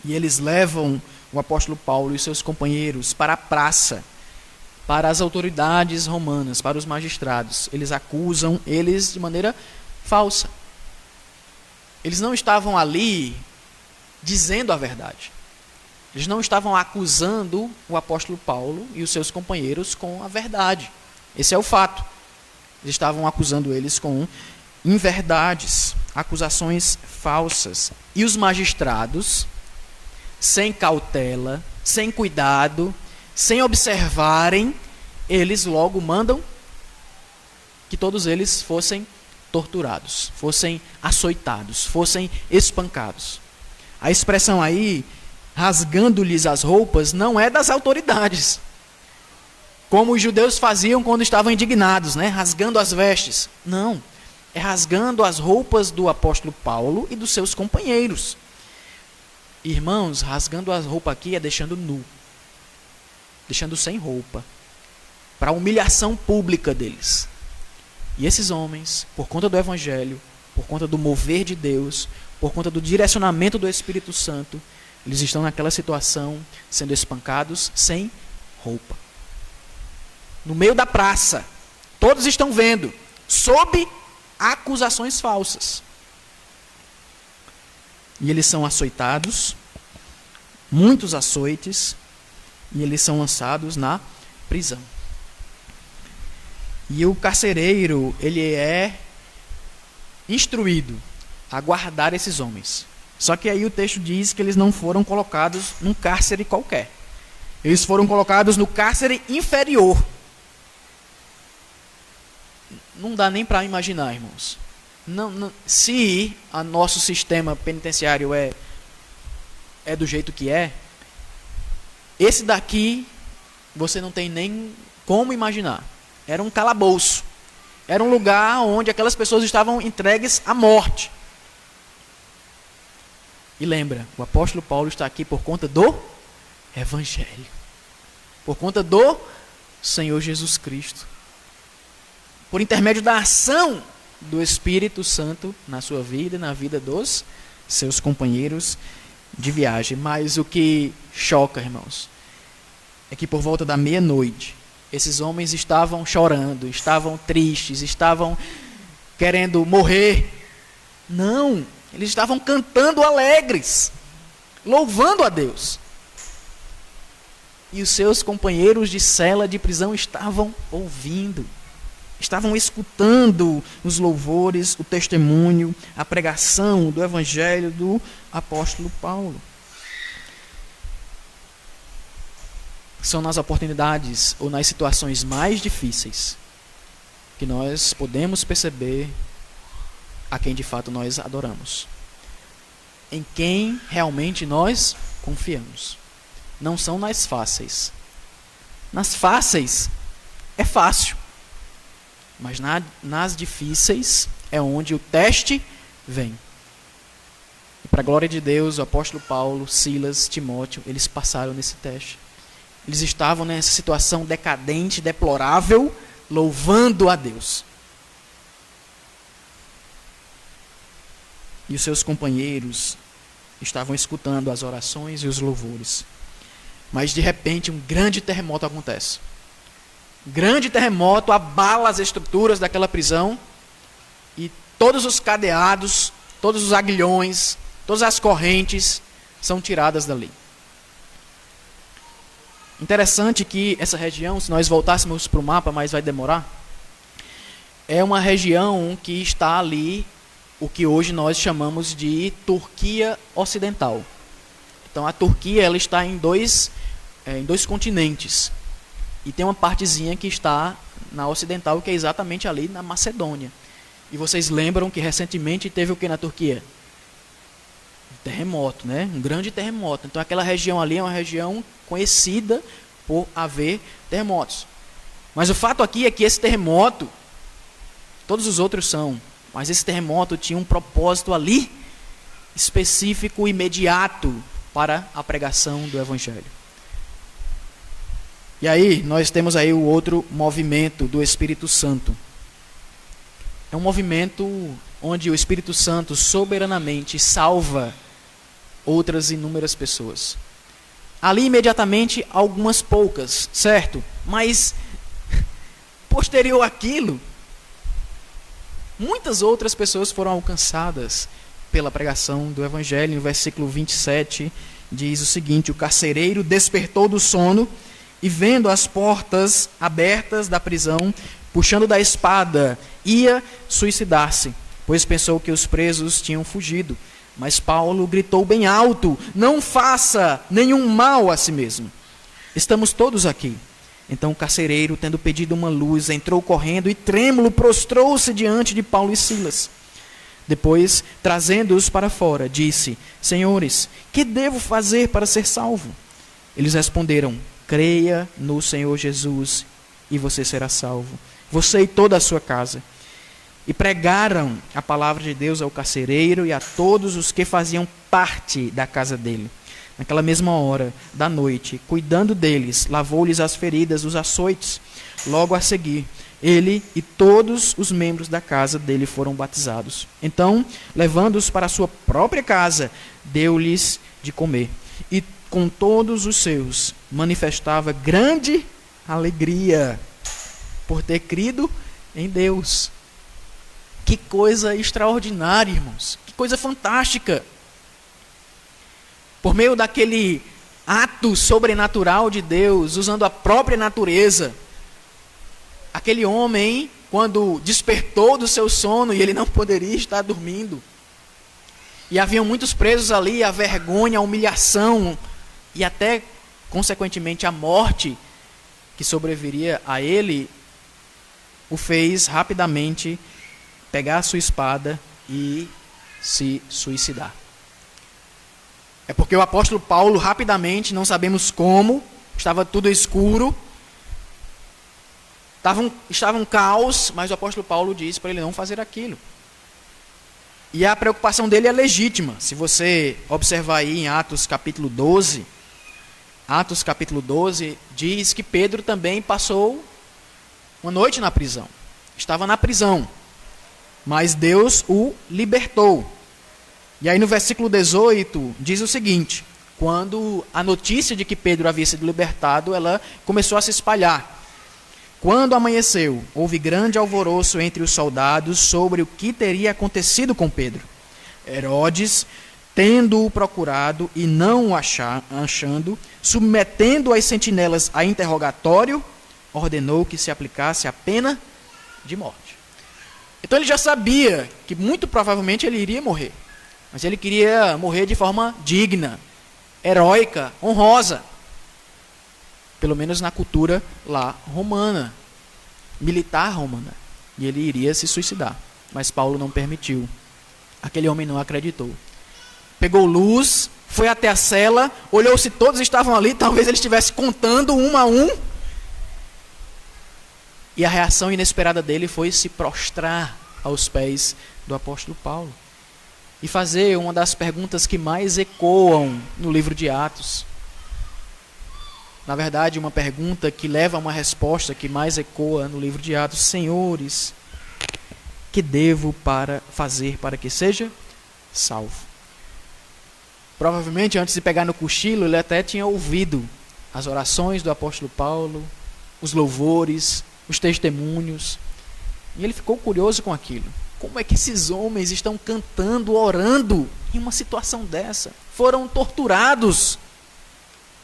e eles levam o apóstolo Paulo e seus companheiros para a praça, para as autoridades romanas, para os magistrados, eles acusam eles de maneira falsa. Eles não estavam ali dizendo a verdade. Eles não estavam acusando o apóstolo Paulo e os seus companheiros com a verdade. Esse é o fato. Eles estavam acusando eles com inverdades, acusações falsas. E os magistrados, sem cautela, sem cuidado, sem observarem, eles logo mandam que todos eles fossem torturados, fossem açoitados, fossem espancados. A expressão aí, rasgando-lhes as roupas, não é das autoridades, como os judeus faziam quando estavam indignados, né? Rasgando as vestes. Não, é rasgando as roupas do apóstolo Paulo e dos seus companheiros. Irmãos, rasgando a roupa aqui é deixando nu, deixando sem roupa, para a humilhação pública deles. E esses homens, por conta do Evangelho, por conta do mover de Deus, por conta do direcionamento do Espírito Santo, eles estão naquela situação, sendo espancados sem roupa. No meio da praça, todos estão vendo, sob acusações falsas. E eles são açoitados, muitos açoites, e eles são lançados na prisão. E o carcereiro, ele é instruído a guardar esses homens. Só que aí o texto diz que eles não foram colocados num cárcere qualquer. Eles foram colocados no cárcere inferior. Não dá nem para imaginar, irmãos. Se o nosso sistema penitenciário é do jeito que é, esse daqui você não tem nem como imaginar. Era um calabouço. Era um lugar onde aquelas pessoas estavam entregues à morte. E lembra, o apóstolo Paulo está aqui por conta do Evangelho. Por conta do Senhor Jesus Cristo. Por intermédio da ação do Espírito Santo na sua vida e na vida dos seus companheiros de viagem. Mas o que choca, irmãos, é que por volta da meia-noite, esses homens estavam chorando, estavam tristes, estavam querendo morrer. Não, Eles estavam cantando alegres, louvando a Deus. E os seus companheiros de cela de prisão estavam ouvindo, estavam escutando os louvores, o testemunho, a pregação do evangelho do apóstolo Paulo. São nas oportunidades ou nas situações mais difíceis que nós podemos perceber a quem de fato nós adoramos, em quem realmente nós confiamos. Não são nas fáceis. Nas fáceis é fácil, mas nas difíceis é onde o teste vem. E para a glória de Deus, o apóstolo Paulo, Silas, Timóteo, eles passaram nesse teste. Eles estavam nessa situação decadente, deplorável, louvando a Deus. E os seus companheiros estavam escutando as orações e os louvores. Mas de repente um grande terremoto acontece. Um grande terremoto abala as estruturas daquela prisão e todos os cadeados, todos os aguilhões, todas as correntes são tiradas dali. Interessante que essa região, se nós voltássemos para o mapa, mas vai demorar, é uma região que está ali, o que hoje nós chamamos de Turquia Ocidental. Então a Turquia ela está em dois continentes. E tem uma partezinha que está na ocidental, que é exatamente ali na Macedônia. E vocês lembram que recentemente teve o que na Turquia? Um terremoto, né? Um grande terremoto. Então aquela região ali é uma região conhecida por haver terremotos. Mas o fato aqui é que esse terremoto, todos os outros são, mas esse terremoto tinha um propósito ali, específico, imediato, para a pregação do Evangelho. E aí, nós temos aí o outro movimento do Espírito Santo. É um movimento onde o Espírito Santo soberanamente salva outras inúmeras pessoas. Ali, imediatamente, algumas poucas, certo? Mas, posterior àquilo, muitas outras pessoas foram alcançadas pela pregação do Evangelho. No versículo 27, diz o seguinte: o carcereiro despertou do sono e, vendo as portas abertas da prisão, puxando da espada, ia suicidar-se, pois pensou que os presos tinham fugido. Mas Paulo gritou bem alto: não faça nenhum mal a si mesmo. Estamos todos aqui. Então o carcereiro, tendo pedido uma luz, entrou correndo e trêmulo prostrou-se diante de Paulo e Silas. Depois, trazendo-os para fora, disse: Senhores, que devo fazer para ser salvo? Eles responderam: creia no Senhor Jesus e você será salvo, você e toda a sua casa. E pregaram a palavra de Deus ao carcereiro e a todos os que faziam parte da casa dele. Naquela mesma hora da noite, cuidando deles, lavou-lhes as feridas dos açoites. Logo a seguir, ele e todos os membros da casa dele foram batizados. Então, levando-os para a sua própria casa, deu-lhes de comer. E com todos os seus manifestava grande alegria por ter crido em Deus. Que coisa extraordinária, irmãos. Que coisa fantástica. Por meio daquele ato sobrenatural de Deus, usando a própria natureza, aquele homem, quando despertou do seu sono, e ele não poderia estar dormindo, e haviam muitos presos ali, a vergonha, a humilhação, e até, consequentemente, a morte que sobreviria a ele, o fez rapidamente pegar a sua espada e se suicidar. É porque o apóstolo Paulo rapidamente, não sabemos como, estava tudo escuro, estava um caos, mas o apóstolo Paulo disse para ele não fazer aquilo. E a preocupação dele é legítima. Se você observar aí em Atos capítulo 12, diz que Pedro também passou uma noite na prisão. Estava na prisão, mas Deus o libertou. E aí no versículo 18 diz o seguinte: quando a notícia de que Pedro havia sido libertado, ela começou a se espalhar. Quando amanheceu, houve grande alvoroço entre os soldados sobre o que teria acontecido com Pedro. Herodes, tendo-o procurado e não o achando, submetendo as sentinelas a interrogatório, ordenou que se aplicasse a pena de morte. Então ele já sabia que muito provavelmente ele iria morrer. Mas ele queria morrer de forma digna, heróica, honrosa. Pelo menos na cultura lá romana, militar romana. E ele iria se suicidar. Mas Paulo não permitiu. Aquele homem não acreditou. Pegou luz, foi até a cela, olhou se todos estavam ali, talvez ele estivesse contando um a um. E a reação inesperada dele foi se prostrar aos pés do apóstolo Paulo. E fazer uma das perguntas que mais ecoam no livro de Atos. Na verdade, uma pergunta que leva a uma resposta que mais ecoa no livro de Atos. Senhores, que devo fazer para que seja salvo? Provavelmente, antes de pegar no cochilo, ele até tinha ouvido as orações do apóstolo Paulo, os louvores, os testemunhos. E ele ficou curioso com aquilo. Como é que esses homens estão cantando, orando em uma situação dessa? Foram torturados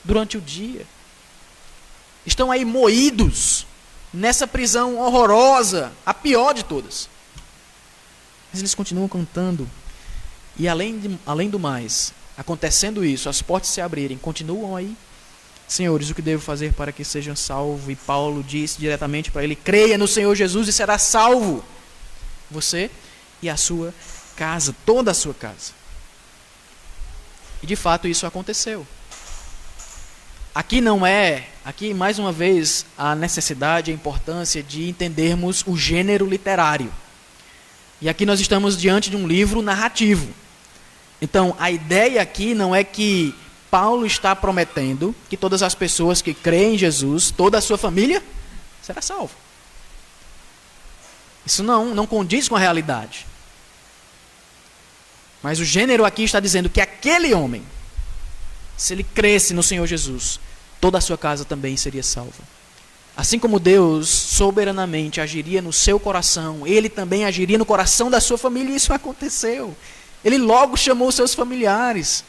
durante o dia. Estão aí moídos nessa prisão horrorosa, a pior de todas. Mas eles continuam cantando. E além do mais, acontecendo isso, as portas se abrirem, continuam aí. Senhores, o que devo fazer para que sejam salvos? E Paulo disse diretamente para ele: creia no Senhor Jesus e será salvo. Você e a sua casa, toda a sua casa. E de fato isso aconteceu. Aqui mais uma vez, a necessidade, a importância de entendermos o gênero literário. E aqui nós estamos diante de um livro narrativo. Então, a ideia aqui não é que Paulo está prometendo que todas as pessoas que creem em Jesus, toda a sua família, será salva. Isso não condiz com a realidade. Mas o gênero aqui está dizendo que aquele homem, se ele cresce no Senhor Jesus, toda a sua casa também seria salva. Assim como Deus soberanamente agiria no seu coração, ele também agiria no coração da sua família, e isso aconteceu. Ele logo chamou seus familiares,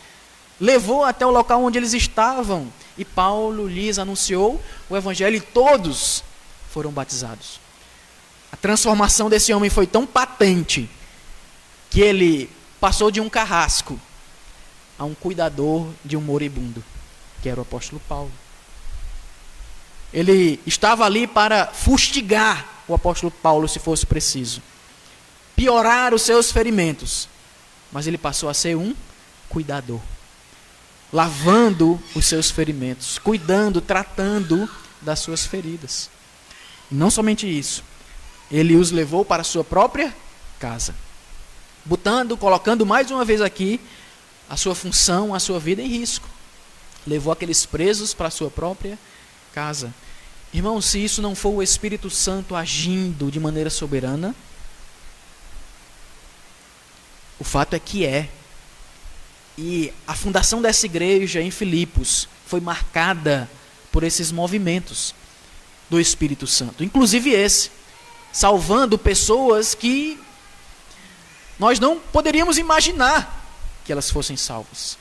levou até o local onde eles estavam, e Paulo lhes anunciou o evangelho, e todos foram batizados. A transformação desse homem foi tão patente que ele passou de um carrasco a um cuidador de um moribundo, que era o apóstolo Paulo. Ele estava ali para fustigar o apóstolo Paulo, se fosse preciso, piorar os seus ferimentos, mas ele passou a ser um cuidador, lavando os seus ferimentos, cuidando, tratando das suas feridas. E não somente isso, ele os levou para a sua própria casa, colocando mais uma vez aqui a sua função, a sua vida em risco. Levou aqueles presos para a sua própria casa. Irmãos, se isso não for o Espírito Santo agindo de maneira soberana, o fato é que é. E a fundação dessa igreja em Filipos foi marcada por esses movimentos do Espírito Santo, inclusive esse, salvando pessoas que nós não poderíamos imaginar que elas fossem salvas.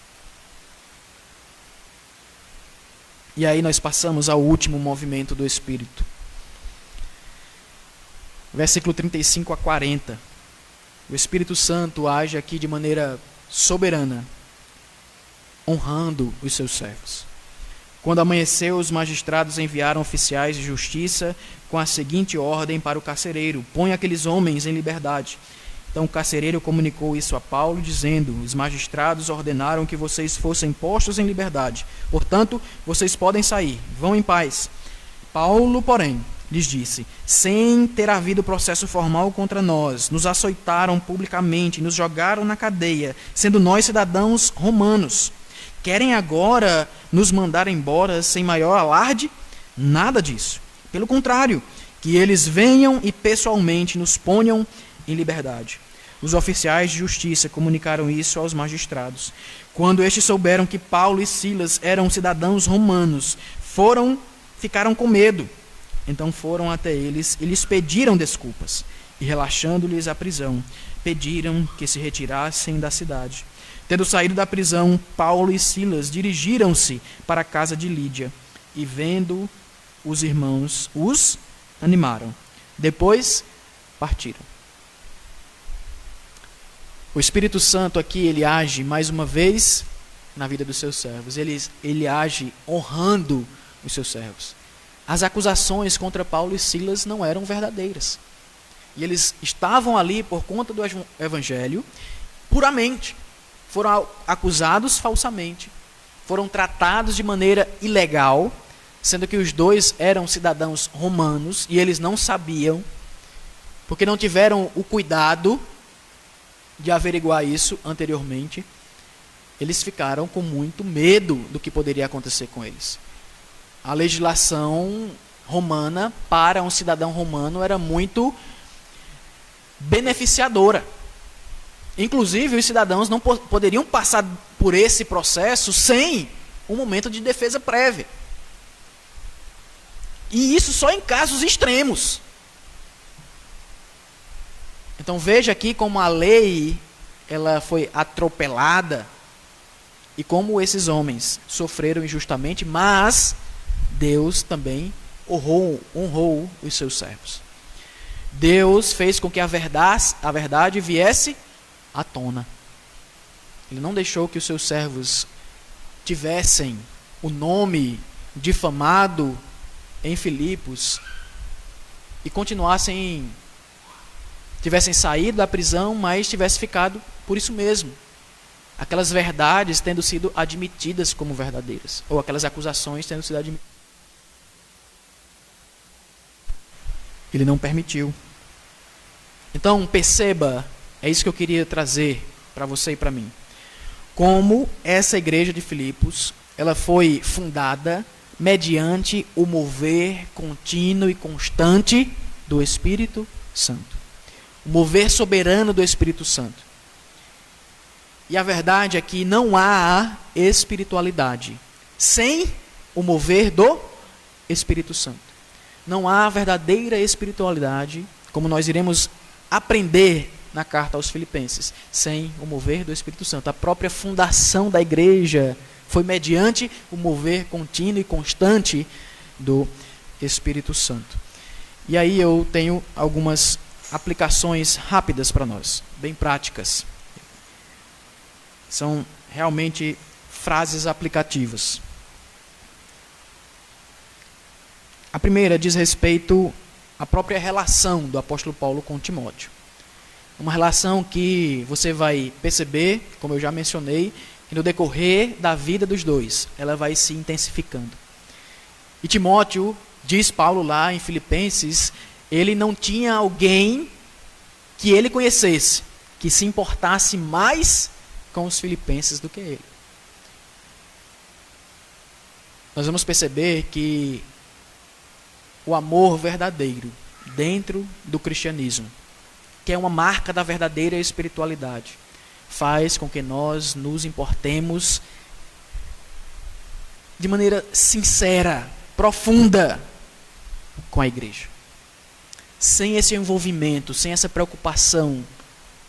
E aí nós passamos ao último movimento do Espírito. Versículo 35 a 40. O Espírito Santo age aqui de maneira soberana, honrando os seus servos. Quando amanheceu, os magistrados enviaram oficiais de justiça com a seguinte ordem para o carcereiro: põe aqueles homens em liberdade. Então o carcereiro comunicou isso a Paulo, dizendo: os magistrados ordenaram que vocês fossem postos em liberdade. Portanto, vocês podem sair. Vão em paz. Paulo, porém, lhes disse: sem ter havido processo formal contra nós, nos açoitaram publicamente, nos jogaram na cadeia, sendo nós cidadãos romanos. Querem agora nos mandar embora sem maior alarde? Nada disso. Pelo contrário, que eles venham e pessoalmente nos ponham em liberdade. Os oficiais de justiça comunicaram isso aos magistrados. Quando estes souberam que Paulo e Silas eram cidadãos romanos, ficaram com medo. Então foram até eles e lhes pediram desculpas. E relaxando-lhes a prisão, pediram que se retirassem da cidade. Tendo saído da prisão, Paulo e Silas dirigiram-se para a casa de Lídia e, vendo os irmãos, os animaram. Depois partiram. O Espírito Santo aqui, ele age mais uma vez na vida dos seus servos. Ele age honrando os seus servos. As acusações contra Paulo e Silas não eram verdadeiras. E eles estavam ali por conta do evangelho puramente. Foram acusados falsamente. Foram tratados de maneira ilegal, sendo que os dois eram cidadãos romanos e eles não sabiam, porque não tiveram o cuidado de averiguar isso anteriormente. Eles ficaram com muito medo do que poderia acontecer com eles. A legislação romana para um cidadão romano era muito beneficiadora. Inclusive, os cidadãos não poderiam passar por esse processo sem um momento de defesa prévia. E isso só em casos extremos. Então veja aqui como a lei ela foi atropelada e como esses homens sofreram injustamente, mas Deus também honrou os seus servos. Deus fez com que a verdade viesse à tona. Ele não deixou que os seus servos tivessem o nome difamado em Filipos e tivessem saído da prisão, mas tivessem ficado por isso mesmo. Aquelas verdades tendo sido admitidas como verdadeiras, ou aquelas acusações tendo sido admitidas. Ele não permitiu. Então, perceba, é isso que eu queria trazer para você e para mim. Como essa igreja de Filipos, ela foi fundada mediante o mover contínuo e constante do Espírito Santo. O mover soberano do Espírito Santo. E a verdade é que não há espiritualidade sem o mover do Espírito Santo. Não há verdadeira espiritualidade, como nós iremos aprender na carta aos Filipenses, sem o mover do Espírito Santo. A própria fundação da igreja foi mediante o mover contínuo e constante do Espírito Santo. E aí eu tenho algumas aplicações rápidas para nós, bem práticas. São realmente frases aplicativas. A primeira diz respeito à própria relação do apóstolo Paulo com Timóteo. Uma relação que você vai perceber, como eu já mencionei, que no decorrer da vida dos dois, ela vai se intensificando. E Timóteo, diz Paulo lá em Filipenses, ele não tinha alguém que ele conhecesse, que se importasse mais com os filipenses do que ele. Nós vamos perceber que o amor verdadeiro dentro do cristianismo, que é uma marca da verdadeira espiritualidade, faz com que nós nos importemos de maneira sincera, profunda com a igreja. Sem esse envolvimento, sem essa preocupação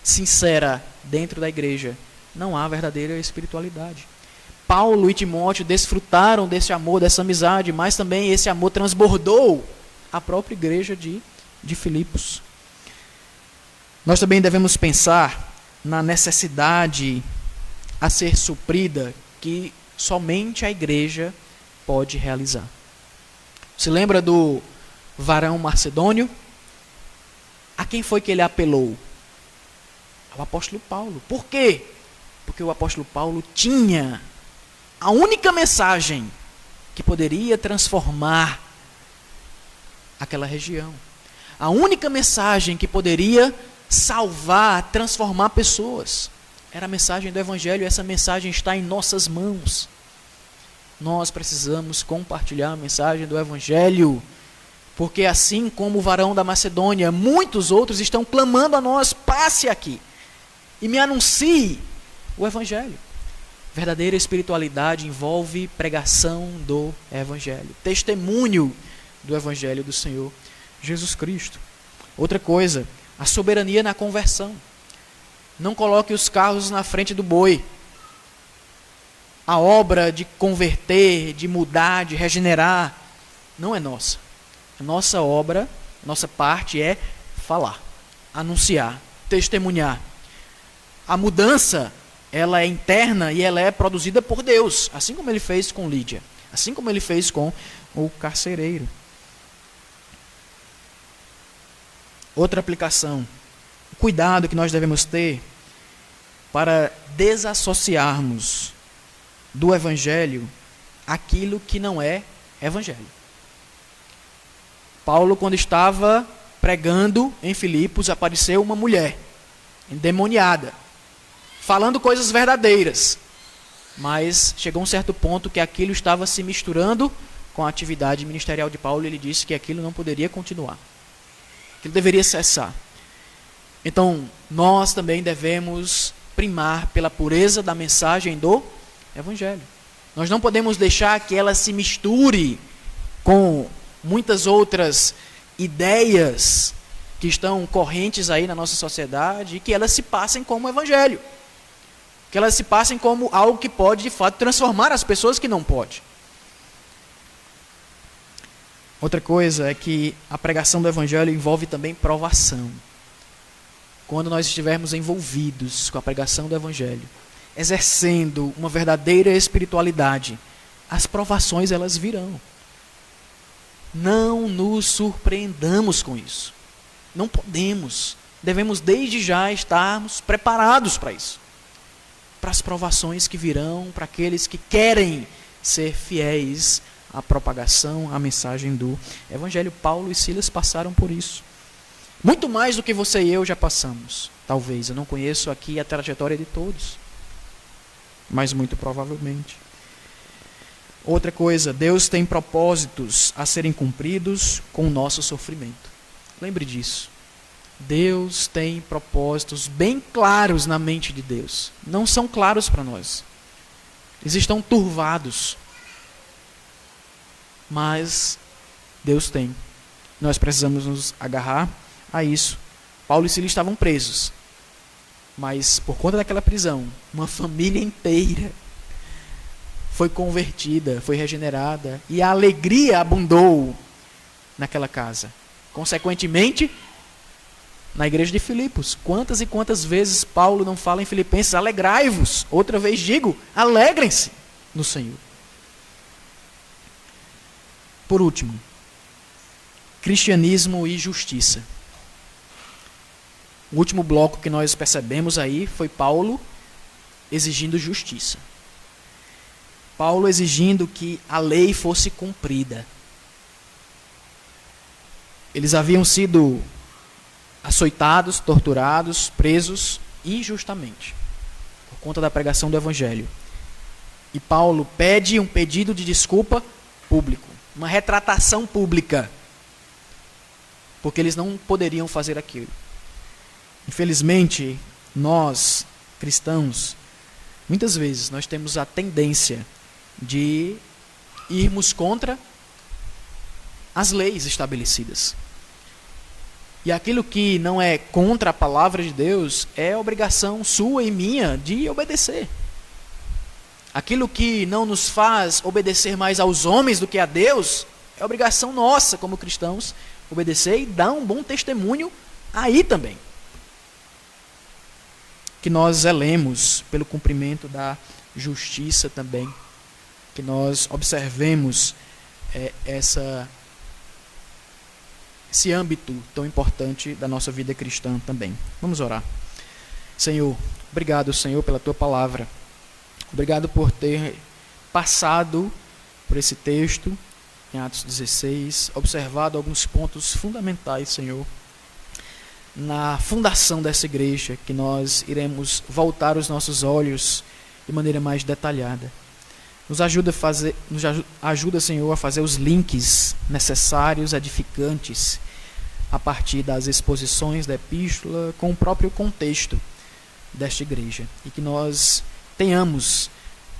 sincera dentro da igreja, não há verdadeira espiritualidade. Paulo e Timóteo desfrutaram desse amor, dessa amizade, mas também esse amor transbordou a própria igreja de Filipos. Nós também devemos pensar na necessidade a ser suprida que somente a igreja pode realizar. Se lembra do varão macedônio? A quem foi que ele apelou? Ao apóstolo Paulo. Por quê? Porque o apóstolo Paulo tinha a única mensagem que poderia transformar aquela região. A única mensagem que poderia salvar, transformar pessoas. Era a mensagem do Evangelho, e essa mensagem está em nossas mãos. Nós precisamos compartilhar a mensagem do Evangelho, porque assim como o varão da Macedônia, muitos outros estão clamando a nós: passe aqui e me anuncie o Evangelho. Verdadeira espiritualidade envolve pregação do Evangelho, testemunho do Evangelho do Senhor Jesus Cristo. Outra coisa, a soberania na conversão. Não coloque os carros na frente do boi. A obra de converter, de mudar, de regenerar, não é nossa. A nossa obra, nossa parte é falar, anunciar, testemunhar. A mudança, ela é interna e ela é produzida por Deus, assim como ele fez com Lídia, assim como ele fez com o carcereiro. Outra aplicação, o cuidado que nós devemos ter para desassociarmos do evangelho aquilo que não é evangelho. Paulo, quando estava pregando em Filipos, apareceu uma mulher endemoniada, falando coisas verdadeiras, mas chegou um certo ponto que aquilo estava se misturando com a atividade ministerial de Paulo, e ele disse que aquilo não poderia continuar, que ele deveria cessar. Então, nós também devemos primar pela pureza da mensagem do evangelho. Nós não podemos deixar que ela se misture com muitas outras ideias que estão correntes aí na nossa sociedade e que elas se passem como evangelho. Que elas se passem como algo que pode, de fato, transformar as pessoas que não pode. Outra coisa é que a pregação do evangelho envolve também provação. Quando nós estivermos envolvidos com a pregação do evangelho, exercendo uma verdadeira espiritualidade, as provações elas virão. Não nos surpreendamos com isso. Não podemos. Devemos desde já estarmos preparados para isso. Para as provações que virão, para aqueles que querem ser fiéis à propagação, à mensagem do evangelho. Paulo e Silas passaram por isso. Muito mais do que você e eu já passamos. Talvez, eu não conheço aqui a trajetória de todos, mas muito provavelmente. Outra coisa, Deus tem propósitos a serem cumpridos com o nosso sofrimento. Lembre disso. Deus tem propósitos bem claros na mente de Deus. Não são claros para nós. Eles estão turvados. Mas Deus tem. Nós precisamos nos agarrar a isso. Paulo e Silas estavam presos. Mas por conta daquela prisão, uma família inteira foi convertida, foi regenerada, e a alegria abundou naquela casa. Consequentemente, na igreja de Filipos, quantas e quantas vezes Paulo não fala em Filipenses, alegrai-vos, outra vez digo, alegrem-se no Senhor. Por último, cristianismo e justiça. O último bloco que nós percebemos aí foi Paulo exigindo justiça. Paulo exigindo que a lei fosse cumprida. Eles haviam sido açoitados, torturados, presos injustamente, por conta da pregação do evangelho. E Paulo pede um pedido de desculpa público, uma retratação pública, porque eles não poderiam fazer aquilo. Infelizmente, nós, cristãos, muitas vezes nós temos a tendência de irmos contra as leis estabelecidas. E aquilo que não é contra a palavra de Deus é obrigação sua e minha de obedecer. Aquilo que não nos faz obedecer mais aos homens do que a Deus é obrigação nossa como cristãos obedecer e dar um bom testemunho aí também. Que nós zelemos pelo cumprimento da justiça também. Que nós observemos esse âmbito tão importante da nossa vida cristã também. Vamos orar. Senhor, obrigado, Senhor, pela Tua palavra. Obrigado por ter passado por esse texto, em Atos 16, observado alguns pontos fundamentais, Senhor, na fundação dessa igreja, que nós iremos voltar os nossos olhos de maneira mais detalhada. Nos ajuda, Senhor, a fazer os links necessários, edificantes, a partir das exposições da epístola, com o próprio contexto desta igreja. E que nós tenhamos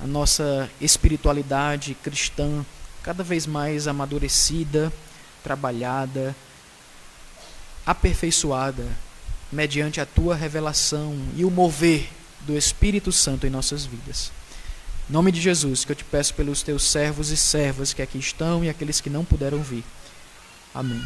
a nossa espiritualidade cristã cada vez mais amadurecida, trabalhada, aperfeiçoada mediante a tua revelação e o mover do Espírito Santo em nossas vidas. Em nome de Jesus, que eu te peço pelos teus servos e servas que aqui estão e aqueles que não puderam vir. Amém.